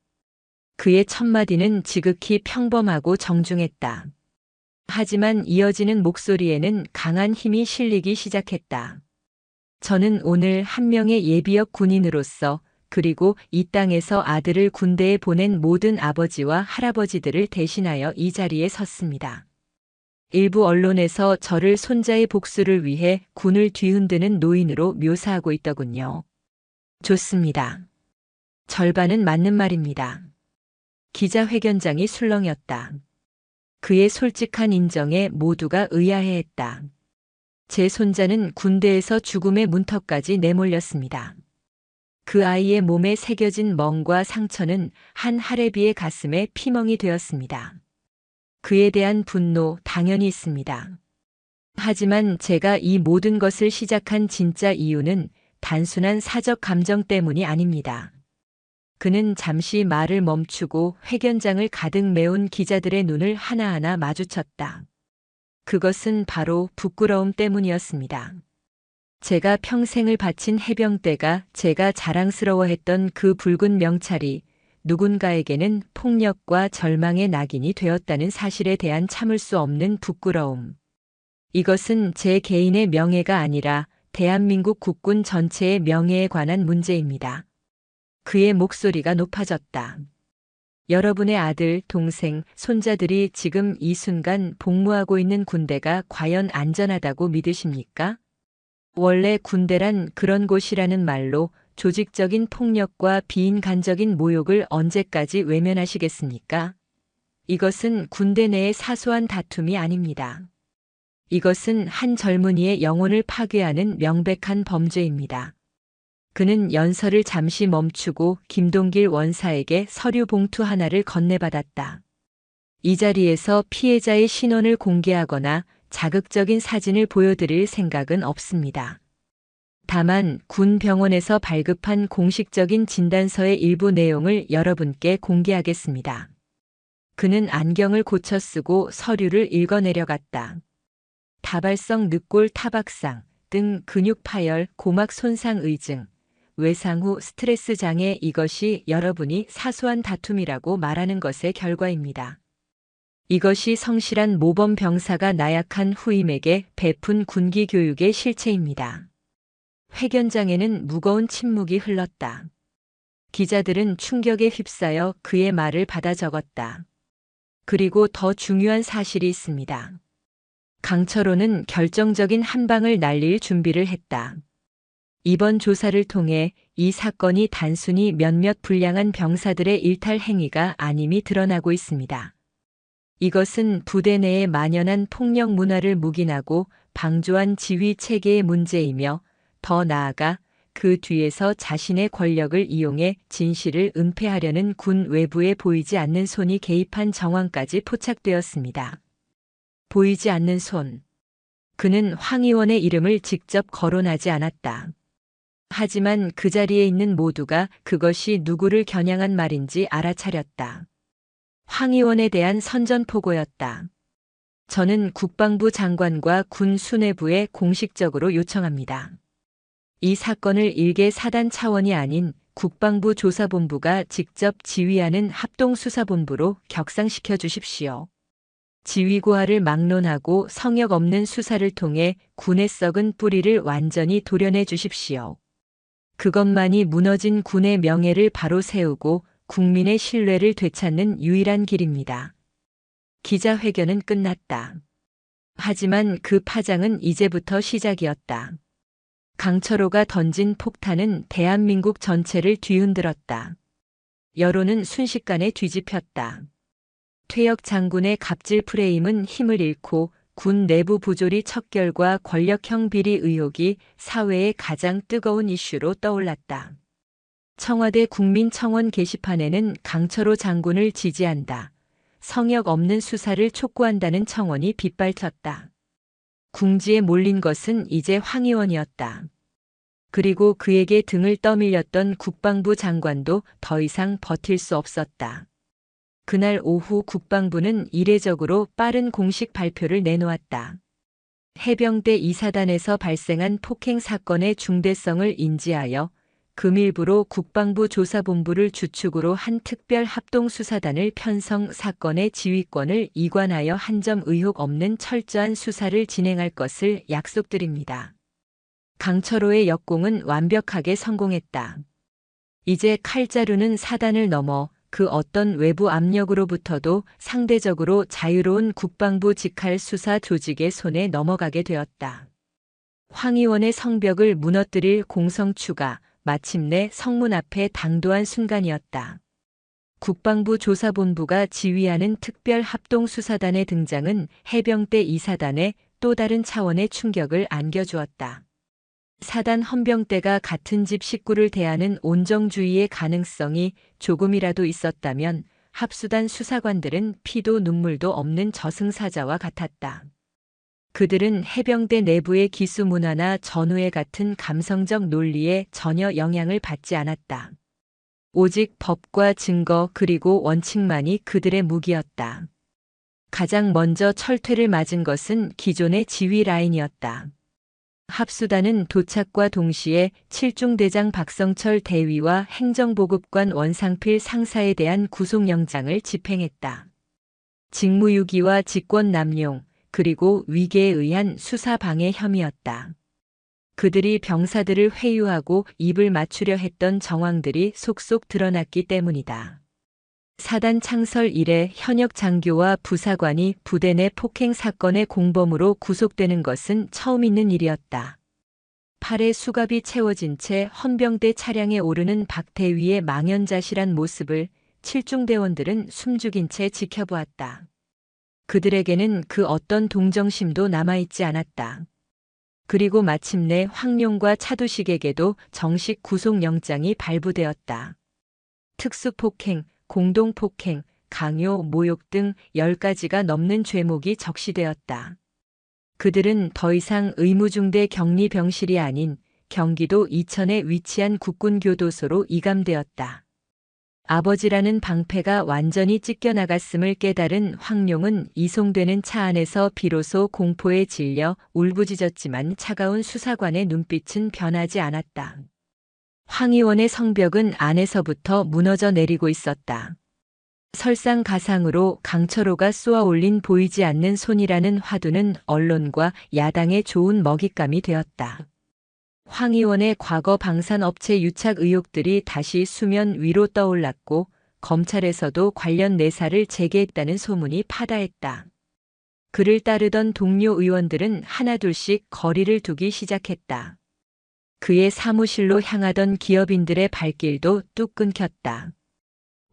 그의 첫마디는 지극히 평범하고 정중했다. 하지만 이어지는 목소리에는 강한 힘이 실리기 시작했다. 저는 오늘 한 명의 예비역 군인으로서 그리고 이 땅에서 아들을 군대에 보낸 모든 아버지와 할아버지들을 대신하여 이 자리에 섰습니다. 일부 언론에서 저를 손자의 복수를 위해 군을 뒤흔드는 노인으로 묘사하고 있더군요. 좋습니다. 절반은 맞는 말입니다. 기자회견장이 술렁였다. 그의 솔직한 인정에 모두가 의아해했다. 제 손자는 군대에서 죽음의 문턱까지 내몰렸습니다. 그 아이의 몸에 새겨진 멍과 상처는 한 할애비의 가슴에 피멍이 되었습니다. 그에 대한 분노 당연히 있습니다. 하지만 제가 이 모든 것을 시작한 진짜 이유는 단순한 사적 감정 때문이 아닙니다. 그는 잠시 말을 멈추고 회견장을 가득 메운 기자들의 눈을 하나하나 마주쳤다. 그것은 바로 부끄러움 때문이었습니다. 제가 평생을 바친 해병대가 제가 자랑스러워했던 그 붉은 명찰이 누군가에게는 폭력과 절망의 낙인이 되었다는 사실에 대한 참을 수 없는 부끄러움. 이것은 제 개인의 명예가 아니라 대한민국 국군 전체의 명예에 관한 문제입니다. 그의 목소리가 높아졌다. 여러분의 아들, 동생, 손자들이 지금 이 순간 복무하고 있는 군대가 과연 안전하다고 믿으십니까? 원래 군대란 그런 곳이라는 말로 조직적인 폭력과 비인간적인 모욕을 언제까지 외면하시겠습니까? 이것은 군대 내의 사소한 다툼이 아닙니다. 이것은 한 젊은이의 영혼을 파괴하는 명백한 범죄입니다. 그는 연설을 잠시 멈추고 김동길 원사에게 서류 봉투 하나를 건네받았다. 이 자리에서 피해자의 신원을 공개하거나 자극적인 사진을 보여드릴 생각은 없습니다. 다만 군 병원에서 발급한 공식적인 진단서의 일부 내용을 여러분께 공개하겠습니다. 그는 안경을 고쳐 쓰고 서류를 읽어내려갔다. 다발성 늑골 타박상, 등 근육 파열, 고막 손상 의증, 외상 후 스트레스 장애, 이것이 여러분이 사소한 다툼이라고 말하는 것의 결과입니다. 이것이 성실한 모범 병사가 나약한 후임에게 베푼 군기 교육의 실체입니다. 회견장에는 무거운 침묵이 흘렀다. 기자들은 충격에 휩싸여 그의 말을 받아 적었다. 그리고 더 중요한 사실이 있습니다. 강철호는 결정적인 한 방을 날릴 준비를 했다. 이번 조사를 통해 이 사건이 단순히 몇몇 불량한 병사들의 일탈 행위가 아님이 드러나고 있습니다. 이것은 부대 내에 만연한 폭력 문화를 묵인하고 방조한 지휘 체계의 문제이며 더 나아가 그 뒤에서 자신의 권력을 이용해 진실을 은폐하려는 군 외부에 보이지 않는 손이 개입한 정황까지 포착되었습니다. 보이지 않는 손. 그는 황 의원의 이름을 직접 거론하지 않았다. 하지만 그 자리에 있는 모두가 그것이 누구를 겨냥한 말인지 알아차렸다. 황 의원에 대한 선전포고였다. 저는 국방부 장관과 군 수뇌부에 공식적으로 요청합니다. 이 사건을 일개 사단 차원이 아닌 국방부 조사본부가 직접 지휘하는 합동수사본부로 격상시켜 주십시오. 지휘고하를 막론하고 성역 없는 수사를 통해 군의 썩은 뿌리를 완전히 도려내 주십시오. 그것만이 무너진 군의 명예를 바로 세우고 국민의 신뢰를 되찾는 유일한 길입니다. 기자회견은 끝났다. 하지만 그 파장은 이제부터 시작이었다. 강철호가 던진 폭탄은 대한민국 전체를 뒤흔들었다. 여론은 순식간에 뒤집혔다. 퇴역 장군의 갑질 프레임은 힘을 잃고 군 내부 부조리 척결과 권력형 비리 의혹이 사회의 가장 뜨거운 이슈로 떠올랐다. 청와대 국민청원 게시판에는 강철호 장군을 지지한다. 성역 없는 수사를 촉구한다는 청원이 빗발쳤다. 궁지에 몰린 것은 이제 황 의원이었다. 그리고 그에게 등을 떠밀렸던 국방부 장관도 더 이상 버틸 수 없었다. 그날 오후 국방부는 이례적으로 빠른 공식 발표를 내놓았다. 해병대 2사단에서 발생한 폭행 사건의 중대성을 인지하여 금일부로 국방부 조사본부를 주축으로 한 특별 합동수사단을 편성, 사건의 지휘권을 이관하여 한 점 의혹 없는 철저한 수사를 진행할 것을 약속드립니다. 강철호의 역공은 완벽하게 성공했다. 이제 칼자루는 사단을 넘어 그 어떤 외부 압력으로부터도 상대적으로 자유로운 국방부 직할 수사 조직의 손에 넘어가게 되었다. 황 의원의 성벽을 무너뜨릴 공성추가 마침내 성문 앞에 당도한 순간이었다. 국방부 조사본부가 지휘하는 특별 합동수사단의 등장은 해병대 2사단에 또 다른 차원의 충격을 안겨주었다. 사단 헌병대가 같은 집 식구를 대하는 온정주의의 가능성이 조금이라도 있었다면 합수단 수사관들은 피도 눈물도 없는 저승사자와 같았다. 그들은 해병대 내부의 기수 문화나 전우회 같은 감성적 논리에 전혀 영향을 받지 않았다. 오직 법과 증거 그리고 원칙만이 그들의 무기였다. 가장 먼저 철퇴를 맞은 것은 기존의 지휘 라인이었다. 합수단은 도착과 동시에 칠중대장 박성철 대위와 행정보급관 원상필 상사에 대한 구속영장을 집행했다. 직무유기와 직권남용, 그리고 위계에 의한 수사방해 혐의였다. 그들이 병사들을 회유하고 입을 맞추려 했던 정황들이 속속 드러났기 때문이다. 사단 창설 이래 현역 장교와 부사관이 부대 내 폭행 사건의 공범으로 구속되는 것은 처음 있는 일이었다. 팔에 수갑이 채워진 채 헌병대 차량에 오르는 박 대위의 망연자실한 모습을 칠중대원들은 숨죽인 채 지켜보았다. 그들에게는 그 어떤 동정심도 남아있지 않았다. 그리고 마침내 황룡과 차두식에게도 정식 구속영장이 발부되었다. 특수폭행, 공동폭행, 강요, 모욕 등 10가지가 넘는 죄목이 적시되었다. 그들은 더 이상 의무중대 격리병실이 아닌 경기도 이천에 위치한 국군교도소로 이감되었다. 아버지라는 방패가 완전히 찢겨나갔음을 깨달은 황룡은 이송되는 차 안에서 비로소 공포에 질려 울부짖었지만 차가운 수사관의 눈빛은 변하지 않았다. 황의원의 성벽은 안에서부터 무너져 내리고 있었다. 설상가상으로 강철호가 쏘아 올린 보이지 않는 손이라는 화두는 언론과 야당의 좋은 먹잇감이 되었다. 황 의원의 과거 방산업체 유착 의혹들이 다시 수면 위로 떠올랐고 검찰에서도 관련 내사를 제기했다는 소문이 파다했다. 그를 따르던 동료 의원들은 하나둘씩 거리를 두기 시작했다. 그의 사무실로 향하던 기업인들의 발길도 뚝 끊겼다.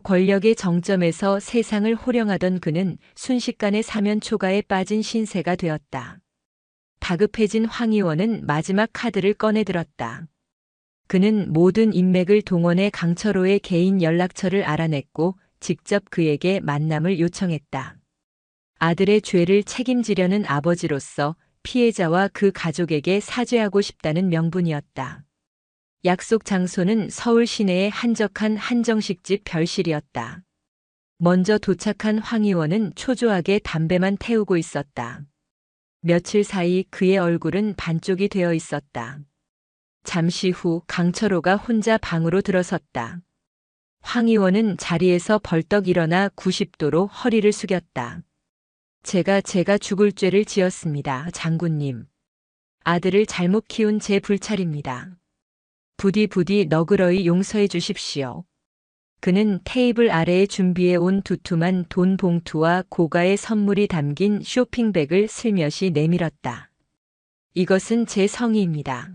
권력의 정점에서 세상을 호령하던 그는 순식간에 사면 초가에 빠진 신세가 되었다. 다급해진 황 의원은 마지막 카드를 꺼내들었다. 그는 모든 인맥을 동원해 강철호의 개인 연락처를 알아냈고 직접 그에게 만남을 요청했다. 아들의 죄를 책임지려는 아버지로서 피해자와 그 가족에게 사죄하고 싶다는 명분이었다. 약속 장소는 서울 시내의 한적한 한정식집 별실이었다. 먼저 도착한 황 의원은 초조하게 담배만 태우고 있었다. 며칠 사이 그의 얼굴은 반쪽이 되어 있었다. 잠시 후 강철호가 혼자 방으로 들어섰다. 황 의원은 자리에서 벌떡 일어나 90도로 허리를 숙였다. 제가 죽을 죄를 지었습니다, 장군님. 아들을 잘못 키운 제 불찰입니다. 부디 너그러이 용서해 주십시오. 그는 테이블 아래에 준비해 온 두툼한 돈 봉투와 고가의 선물이 담긴 쇼핑백을 슬며시 내밀었다. 이것은 제 성의입니다.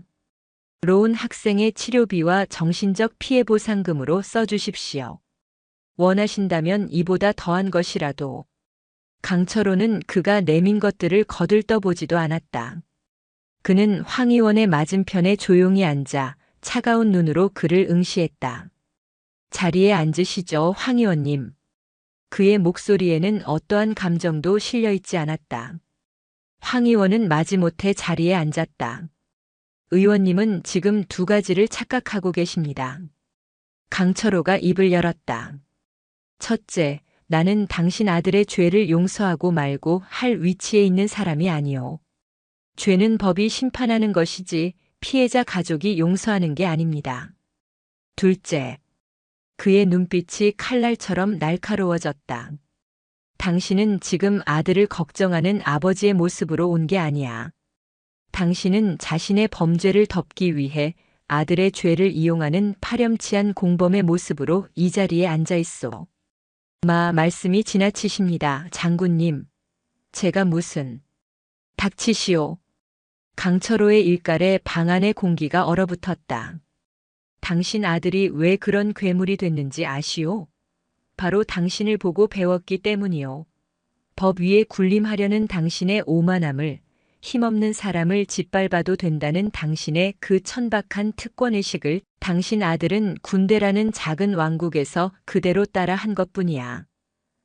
로운 학생의 치료비와 정신적 피해 보상금으로 써주십시오. 원하신다면 이보다 더한 것이라도. 강철호는 그가 내민 것들을 거들떠보지도 않았다. 그는 황 의원의 맞은편에 조용히 앉아 차가운 눈으로 그를 응시했다. 자리에 앉으시죠, 황 의원님. 그의 목소리에는 어떠한 감정도 실려 있지 않았다. 황 의원은 마지못해 자리에 앉았다. 의원님은 지금 2가지를 착각하고 계십니다. 강철호가 입을 열었다. 첫째, 나는 당신 아들의 죄를 용서하고 말고 할 위치에 있는 사람이 아니오. 죄는 법이 심판하는 것이지 피해자 가족이 용서하는 게 아닙니다. 둘째, 그의 눈빛이 칼날처럼 날카로워졌다. 당신은 지금 아들을 걱정하는 아버지의 모습으로 온 게 아니야. 당신은 자신의 범죄를 덮기 위해 아들의 죄를 이용하는 파렴치한 공범의 모습으로 이 자리에 앉아 있어. 말씀이 지나치십니다, 장군님. 제가 무슨... 닥치시오. 강철호의 일갈에 방 안의 공기가 얼어붙었다. 당신 아들이 왜 그런 괴물이 됐는지 아시오? 바로 당신을 보고 배웠기 때문이요. 법 위에 군림하려는 당신의 오만함을, 힘없는 사람을 짓밟아도 된다는 당신의 그 천박한 특권의식을 당신 아들은 군대라는 작은 왕국에서 그대로 따라 한 것뿐이야.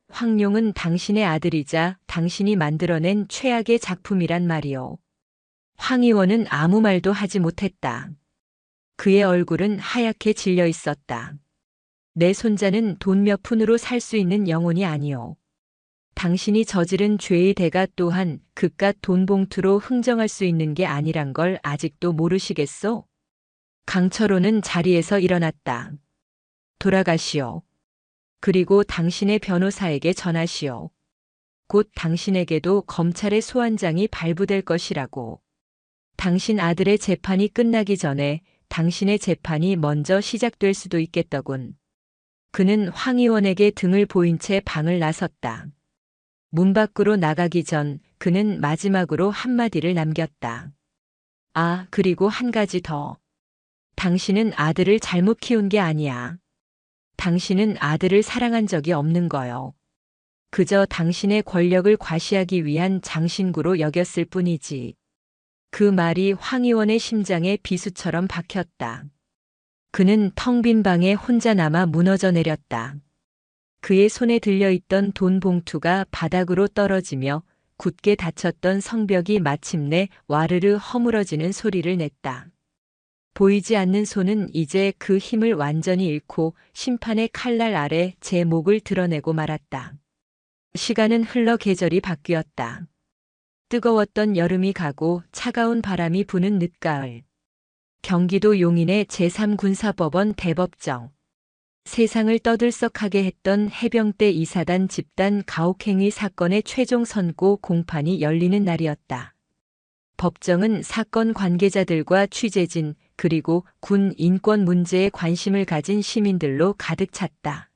황룡은 당신의 아들이자 당신이 만들어낸 최악의 작품이란 말이오. 황 의원은 아무 말도 하지 못했다. 그의 얼굴은 하얗게 질려 있었다. 내 손자는 돈 몇 푼으로 살 수 있는 영혼이 아니오. 당신이 저지른 죄의 대가 또한 그깟 돈 봉투로 흥정할 수 있는 게 아니란 걸 아직도 모르시겠소? 강철호는 자리에서 일어났다. 돌아가시오. 그리고 당신의 변호사에게 전하시오. 곧 당신에게도 검찰의 소환장이 발부될 것이라고. 당신 아들의 재판이 끝나기 전에 당신의 재판이 먼저 시작될 수도 있겠더군. 그는 황 의원에게 등을 보인 채 방을 나섰다. 문 밖으로 나가기 전 그는 마지막으로 한마디를 남겼다. 그리고 한 가지 더. 당신은 아들을 잘못 키운 게 아니야. 당신은 아들을 사랑한 적이 없는 거요. 그저 당신의 권력을 과시하기 위한 장신구로 여겼을 뿐이지. 그 말이 황 의원의 심장에 비수처럼 박혔다. 그는 텅 빈 방에 혼자 남아 무너져 내렸다. 그의 손에 들려있던 돈 봉투가 바닥으로 떨어지며 굳게 닫혔던 성벽이 마침내 와르르 허물어지는 소리를 냈다. 보이지 않는 손은 이제 그 힘을 완전히 잃고 심판의 칼날 아래 제 목을 드러내고 말았다. 시간은 흘러 계절이 바뀌었다. 뜨거웠던 여름이 가고 차가운 바람이 부는 늦가을. 경기도 용인의 제3군사법원 대법정. 세상을 떠들썩하게 했던 해병대 이사단 집단 가혹행위 사건의 최종 선고 공판이 열리는 날이었다. 법정은 사건 관계자들과 취재진 그리고 군 인권 문제에 관심을 가진 시민들로 가득 찼다.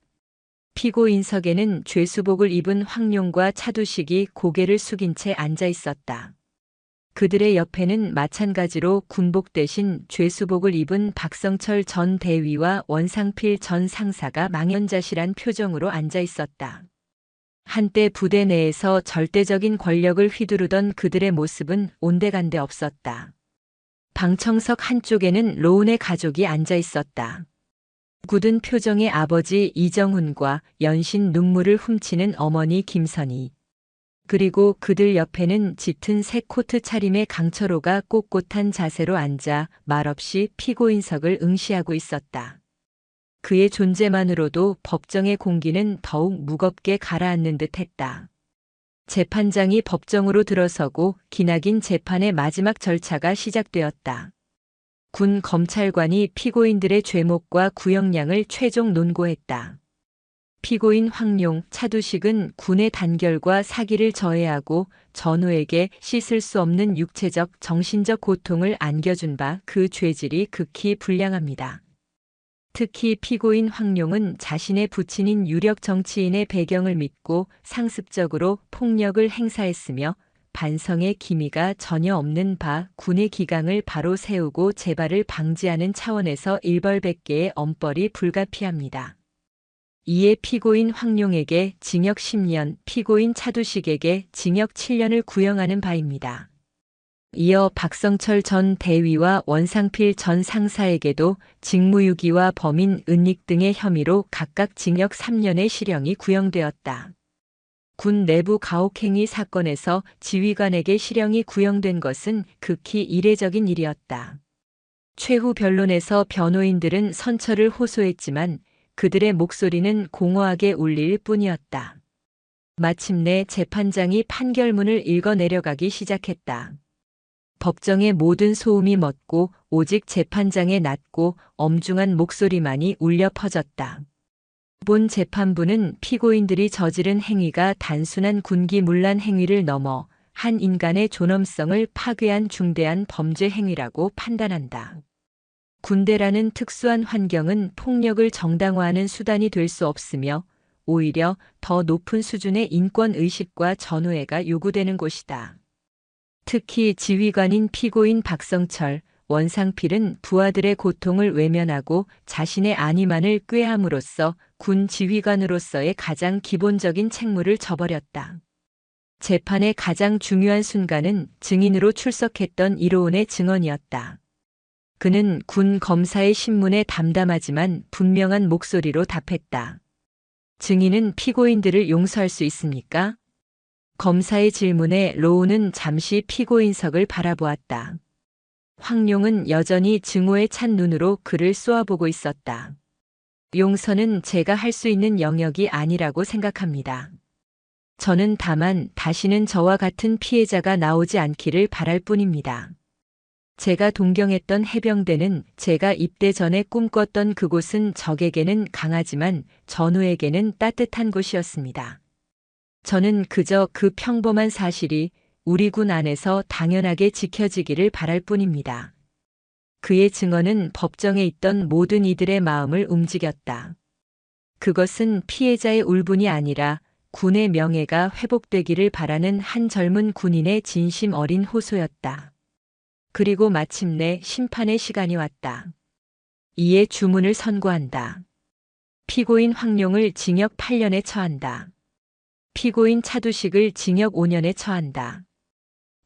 피고인석에는 죄수복을 입은 황룡과 차두식이 고개를 숙인 채 앉아 있었다. 그들의 옆에는 마찬가지로 군복 대신 죄수복을 입은 박성철 전 대위와 원상필 전 상사가 망연자실한 표정으로 앉아 있었다. 한때 부대 내에서 절대적인 권력을 휘두르던 그들의 모습은 온데간데 없었다. 방청석 한쪽에는 로운의 가족이 앉아 있었다. 굳은 표정의 아버지 이정훈과 연신 눈물을 훔치는 어머니 김선희. 그리고 그들 옆에는 짙은 새 코트 차림의 강철호가 꼿꼿한 자세로 앉아 말없이 피고인석을 응시하고 있었다. 그의 존재만으로도 법정의 공기는 더욱 무겁게 가라앉는 듯 했다. 재판장이 법정으로 들어서고 기나긴 재판의 마지막 절차가 시작되었다. 군 검찰관이 피고인들의 죄목과 구형량을 최종 논고했다. 피고인 황룡, 차두식은 군의 단결과 사기를 저해하고 전우에게 씻을 수 없는 육체적, 정신적 고통을 안겨준 바 그 죄질이 극히 불량합니다. 특히 피고인 황룡은 자신의 부친인 유력 정치인의 배경을 믿고 상습적으로 폭력을 행사했으며 반성의 기미가 전혀 없는 바 군의 기강을 바로 세우고 재발을 방지하는 차원에서 일벌백계의 엄벌이 불가피합니다. 이에 피고인 황룡에게 징역 10년, 피고인 차두식에게 징역 7년을 구형하는 바입니다. 이어 박성철 전 대위와 원상필 전 상사에게도 직무유기와 범인 은닉 등의 혐의로 각각 징역 3년의 실형이 구형되었다. 군 내부 가혹행위 사건에서 지휘관에게 실형이 구형된 것은 극히 이례적인 일이었다. 최후 변론에서 변호인들은 선처를 호소했지만 그들의 목소리는 공허하게 울릴 뿐이었다. 마침내 재판장이 판결문을 읽어 내려가기 시작했다. 법정의 모든 소음이 멎고 오직 재판장의 낮고 엄중한 목소리만이 울려 퍼졌다. 본 재판부는 피고인들이 저지른 행위가 단순한 군기문란 행위를 넘어 한 인간의 존엄성을 파괴한 중대한 범죄 행위라고 판단한다. 군대라는 특수한 환경은 폭력을 정당화하는 수단이 될 수 없으며 오히려 더 높은 수준의 인권의식과 전우애가 요구되는 곳이다. 특히 지휘관인 피고인 박성철, 원상필은 부하들의 고통을 외면하고 자신의 안위만을 꾀함으로써 군 지휘관으로서의 가장 기본적인 책무를 저버렸다. 재판의 가장 중요한 순간은 증인으로 출석했던 이로운의 증언이었다. 그는 군 검사의 신문에 담담하지만 분명한 목소리로 답했다. 증인은 피고인들을 용서할 수 있습니까? 검사의 질문에 로운은 잠시 피고인석을 바라보았다. 황룡은 여전히 증오에 찬 눈으로 그를 쏘아보고 있었다. 용서는 제가 할 수 있는 영역이 아니라고 생각합니다. 저는 다만 다시는 저와 같은 피해자가 나오지 않기를 바랄 뿐입니다. 제가 동경했던 해병대는 제가 입대 전에 꿈꿨던 그곳은 적에게는 강하지만 전우에게는 따뜻한 곳이었습니다. 저는 그저 그 평범한 사실이 우리 군 안에서 당연하게 지켜지기를 바랄 뿐입니다. 그의 증언은 법정에 있던 모든 이들의 마음을 움직였다. 그것은 피해자의 울분이 아니라 군의 명예가 회복되기를 바라는 한 젊은 군인의 진심 어린 호소였다. 그리고 마침내 심판의 시간이 왔다. 이에 주문을 선고한다. 피고인 황룡을 징역 8년에 처한다. 피고인 차두식을 징역 5년에 처한다.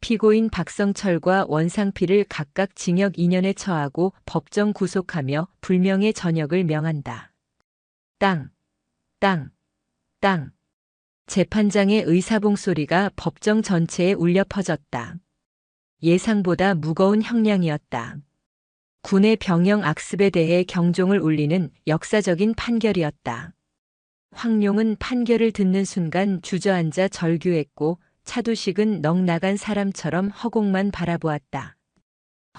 피고인 박성철과 원상필을 각각 징역 2년에 처하고 법정 구속하며 불명예 전역을 명한다. 땅, 땅, 땅. 재판장의 의사봉 소리가 법정 전체에 울려 퍼졌다. 예상보다 무거운 형량이었다. 군의 병영 악습에 대해 경종을 울리는 역사적인 판결이었다. 황룡은 판결을 듣는 순간 주저앉아 절규했고 차두식은 넋 나간 사람처럼 허공만 바라보았다.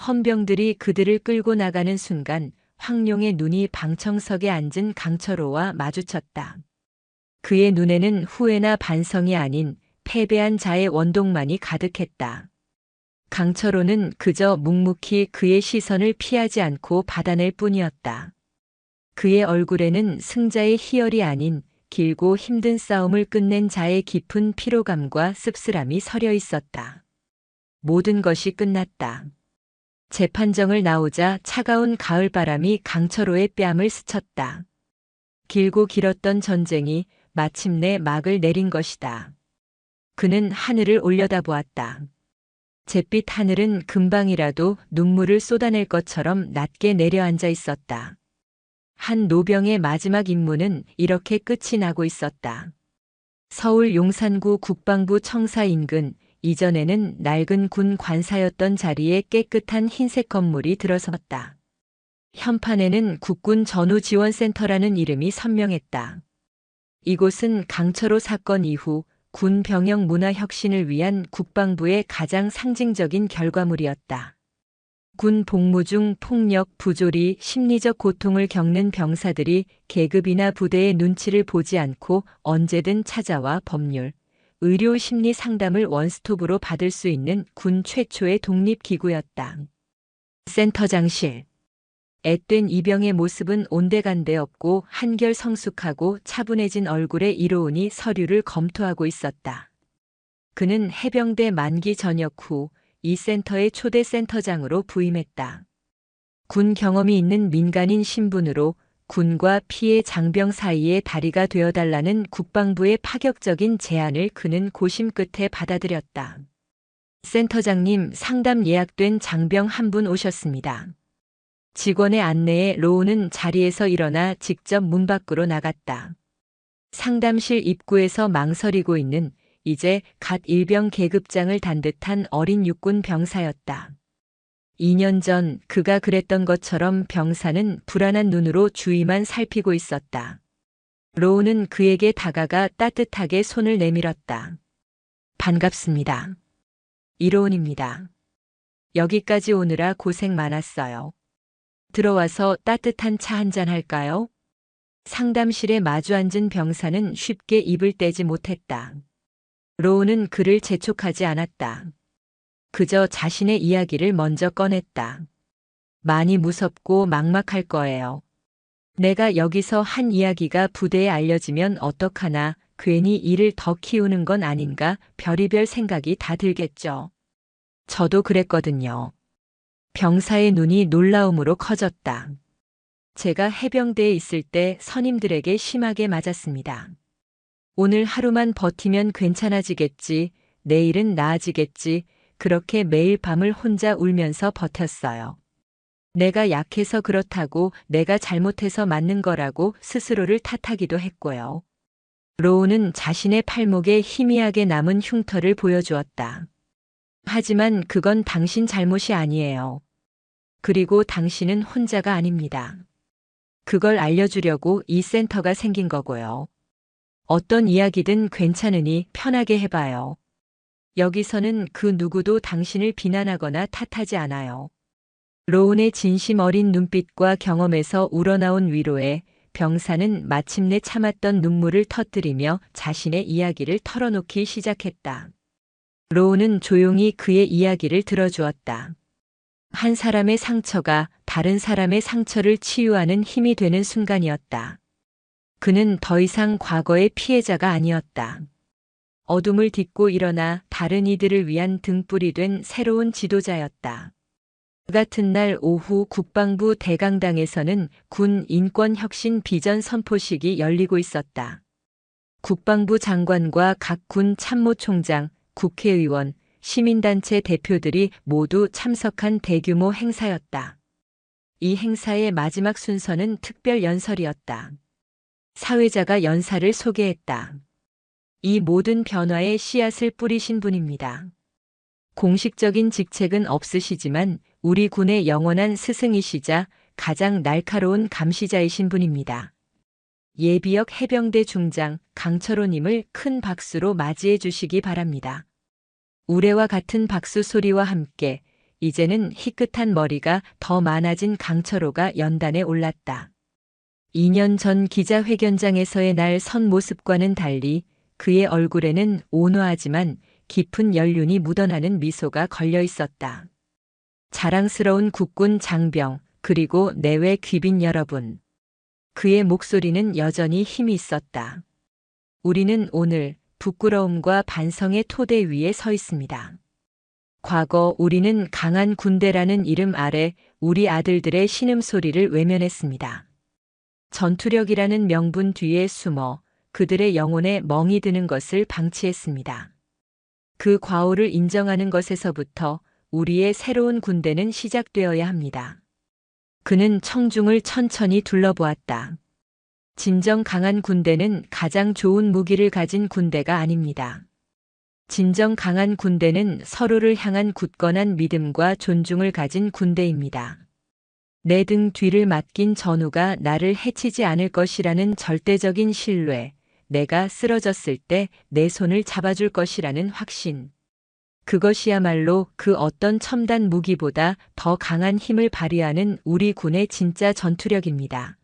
헌병들이 그들을 끌고 나가는 순간 황룡의 눈이 방청석에 앉은 강철호와 마주쳤다. 그의 눈에는 후회나 반성이 아닌 패배한 자의 원동만이 가득했다. 강철호는 그저 묵묵히 그의 시선을 피하지 않고 받아낼 뿐이었다. 그의 얼굴에는 승자의 희열이 아닌 길고 힘든 싸움을 끝낸 자의 깊은 피로감과 씁쓸함이 서려 있었다. 모든 것이 끝났다. 재판정을 나오자 차가운 가을바람이 강철호의 뺨을 스쳤다. 길고 길었던 전쟁이 마침내 막을 내린 것이다. 그는 하늘을 올려다보았다. 잿빛 하늘은 금방이라도 눈물을 쏟아낼 것처럼 낮게 내려앉아 있었다. 한 노병의 마지막 임무는 이렇게 끝이 나고 있었다. 서울 용산구 국방부 청사 인근, 이전에는 낡은 군 관사였던 자리에 깨끗한 흰색 건물이 들어섰다. 현판에는 국군 전후지원센터라는 이름이 선명했다. 이곳은 강철호 사건 이후 군 병영 문화 혁신을 위한 국방부의 가장 상징적인 결과물이었다. 군 복무 중 폭력, 부조리, 심리적 고통을 겪는 병사들이 계급이나 부대의 눈치를 보지 않고 언제든 찾아와 법률, 의료 심리 상담을 원스톱으로 받을 수 있는 군 최초의 독립기구였다. 센터장실. 앳된 이병의 모습은 온데간데 없고 한결 성숙하고 차분해진 얼굴에 이로우니 서류를 검토하고 있었다. 그는 해병대 만기 전역 후 이 센터의 초대 센터장으로 부임했다. 군 경험이 있는 민간인 신분으로 군과 피해 장병 사이의 다리가 되어달라는 국방부의 파격적인 제안을 그는 고심 끝에 받아들였다. 센터장님, 상담 예약된 장병 한 분 오셨습니다. 직원의 안내에 로우는 자리에서 일어나 직접 문 밖으로 나갔다. 상담실 입구에서 망설이고 있는 이제 갓 일병 계급장을 단 듯한 어린 육군 병사였다. 2년 전 그가 그랬던 것처럼 병사는 불안한 눈으로 주위만 살피고 있었다. 로우는 그에게 다가가 따뜻하게 손을 내밀었다. 반갑습니다. 이로운입니다. 여기까지 오느라 고생 많았어요. 들어와서 따뜻한 차 한잔 할까요? 상담실에 마주 앉은 병사는 쉽게 입을 떼지 못했다. 로우는 그를 재촉하지 않았다. 그저 자신의 이야기를 먼저 꺼냈다. 많이 무섭고 막막할 거예요. 내가 여기서 한 이야기가 부대에 알려지면 어떡하나, 괜히 일을 더 키우는 건 아닌가, 별의별 생각이 다 들겠죠. 저도 그랬거든요. 병사의 눈이 놀라움으로 커졌다. 제가 해병대에 있을 때 선임들에게 심하게 맞았습니다. 오늘 하루만 버티면 괜찮아지겠지, 내일은 나아지겠지, 그렇게 매일 밤을 혼자 울면서 버텼어요. 내가 약해서 그렇다고, 내가 잘못해서 맞는 거라고 스스로를 탓하기도 했고요. 로우는 자신의 팔목에 희미하게 남은 흉터를 보여주었다. 하지만 그건 당신 잘못이 아니에요. 그리고 당신은 혼자가 아닙니다. 그걸 알려주려고 이 센터가 생긴 거고요. 어떤 이야기든 괜찮으니 편하게 해봐요. 여기서는 그 누구도 당신을 비난하거나 탓하지 않아요. 로운의 진심 어린 눈빛과 경험에서 우러나온 위로에 병사는 마침내 참았던 눈물을 터뜨리며 자신의 이야기를 털어놓기 시작했다. 로운은 조용히 그의 이야기를 들어주었다. 한 사람의 상처가 다른 사람의 상처를 치유하는 힘이 되는 순간이었다. 그는 더 이상 과거의 피해자가 아니었다. 어둠을 딛고 일어나 다른 이들을 위한 등불이 된 새로운 지도자였다. 그 같은 날 오후 국방부 대강당에서는 군 인권혁신 비전 선포식이 열리고 있었다. 국방부 장관과 각 군 참모총장, 국회의원, 시민단체 대표들이 모두 참석한 대규모 행사였다. 이 행사의 마지막 순서는 특별 연설이었다. 사회자가 연사를 소개했다. 이 모든 변화의 씨앗을 뿌리신 분입니다. 공식적인 직책은 없으시지만 우리 군의 영원한 스승이시자 가장 날카로운 감시자이신 분입니다. 예비역 해병대 중장 강철호님을 큰 박수로 맞이해 주시기 바랍니다. 우레와 같은 박수 소리와 함께 이제는 희끗한 머리가 더 많아진 강철호가 연단에 올랐다. 2년 전 기자회견장에서의 날 선 모습과는 달리 그의 얼굴에는 온화하지만 깊은 연륜이 묻어나는 미소가 걸려 있었다. 자랑스러운 국군 장병, 그리고 내외 귀빈 여러분. 그의 목소리는 여전히 힘이 있었다. 우리는 오늘 부끄러움과 반성의 토대 위에 서 있습니다. 과거 우리는 강한 군대라는 이름 아래 우리 아들들의 신음소리를 외면했습니다. 전투력이라는 명분 뒤에 숨어 그들의 영혼에 멍이 드는 것을 방치했습니다. 그 과오를 인정하는 것에서부터 우리의 새로운 군대는 시작되어야 합니다. 그는 청중을 천천히 둘러보았다. 진정 강한 군대는 가장 좋은 무기를 가진 군대가 아닙니다. 진정 강한 군대는 서로를 향한 굳건한 믿음과 존중을 가진 군대입니다. 내 등 뒤를 맡긴 전우가 나를 해치지 않을 것이라는 절대적인 신뢰, 내가 쓰러졌을 때 내 손을 잡아줄 것이라는 확신. 그것이야말로 그 어떤 첨단 무기보다 더 강한 힘을 발휘하는 우리 군의 진짜 전투력입니다.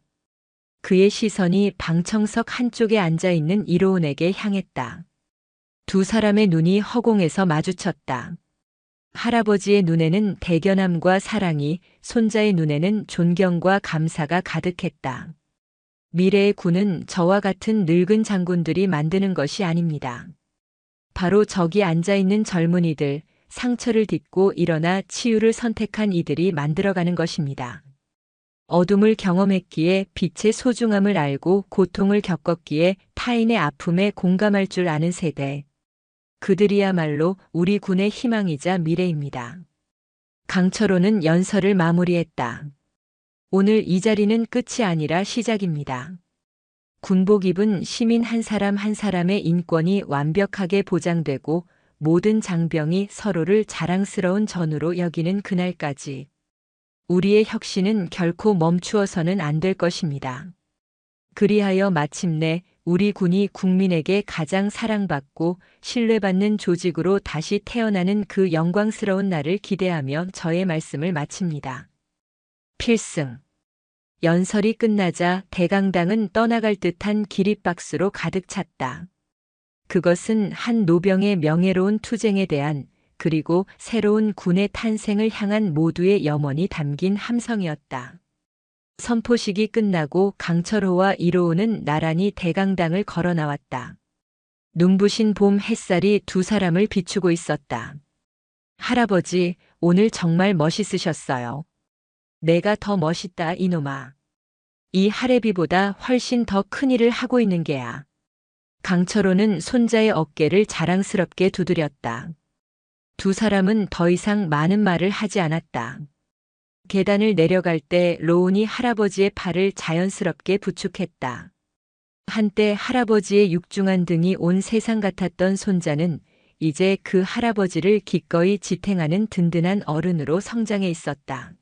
그의 시선이 방청석 한쪽에 앉아있는 이로운에게 향했다. 두 사람의 눈이 허공에서 마주쳤다. 할아버지의 눈에는 대견함과 사랑이, 손자의 눈에는 존경과 감사가 가득했다. 미래의 군은 저와 같은 늙은 장군들이 만드는 것이 아닙니다. 바로 저기 앉아있는 젊은이들, 상처를 딛고 일어나 치유를 선택한 이들이 만들어가는 것입니다. 어둠을 경험했기에 빛의 소중함을 알고 고통을 겪었기에 타인의 아픔에 공감할 줄 아는 세대. 그들이야말로 우리 군의 희망이자 미래입니다. 강철호는 연설을 마무리했다. 오늘 이 자리는 끝이 아니라 시작입니다. 군복 입은 시민 한 사람 한 사람의 인권이 완벽하게 보장되고 모든 장병이 서로를 자랑스러운 전우로 여기는 그날까지 우리의 혁신은 결코 멈추어서는 안 될 것입니다. 그리하여 마침내 우리 군이 국민에게 가장 사랑받고 신뢰받는 조직으로 다시 태어나는 그 영광스러운 날을 기대하며 저의 말씀을 마칩니다. 필승. 연설이 끝나자 대강당은 떠나갈 듯한 기립박수로 가득 찼다. 그것은 한 노병의 명예로운 투쟁에 대한 그리고 새로운 군의 탄생을 향한 모두의 염원이 담긴 함성이었다. 선포식이 끝나고 강철호와 이로운은 나란히 대강당을 걸어 나왔다. 눈부신 봄 햇살이 두 사람을 비추고 있었다. 할아버지, 오늘 정말 멋있으셨어요. 내가 더 멋있다, 이놈아. 이 할애비보다 훨씬 더 큰 일을 하고 있는 게야. 강철호는 손자의 어깨를 자랑스럽게 두드렸다. 두 사람은 더 이상 많은 말을 하지 않았다. 계단을 내려갈 때 로운이 할아버지의 팔을 자연스럽게 부축했다. 한때 할아버지의 육중한 등이 온 세상 같았던 손자는 이제 그 할아버지를 기꺼이 지탱하는 든든한 어른으로 성장해 있었다.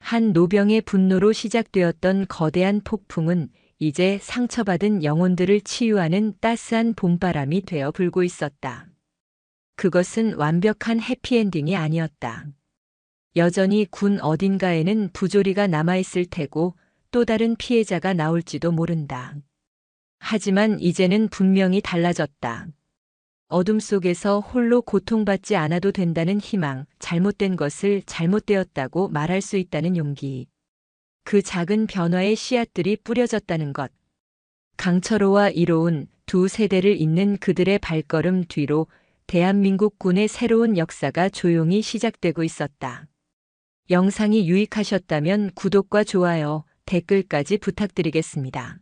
한 노병의 분노로 시작되었던 거대한 폭풍은 이제 상처받은 영혼들을 치유하는 따스한 봄바람이 되어 불고 있었다. 그것은 완벽한 해피엔딩이 아니었다. 여전히 군 어딘가에는 부조리가 남아있을 테고 또 다른 피해자가 나올지도 모른다. 하지만 이제는 분명히 달라졌다. 어둠 속에서 홀로 고통받지 않아도 된다는 희망, 잘못된 것을 잘못되었다고 말할 수 있다는 용기. 그 작은 변화의 씨앗들이 뿌려졌다는 것. 강철호와 이로운 두 세대를 잇는 그들의 발걸음 뒤로 대한민국 군의 새로운 역사가 조용히 시작되고 있었다. 영상이 유익하셨다면 구독과 좋아요, 댓글까지 부탁드리겠습니다.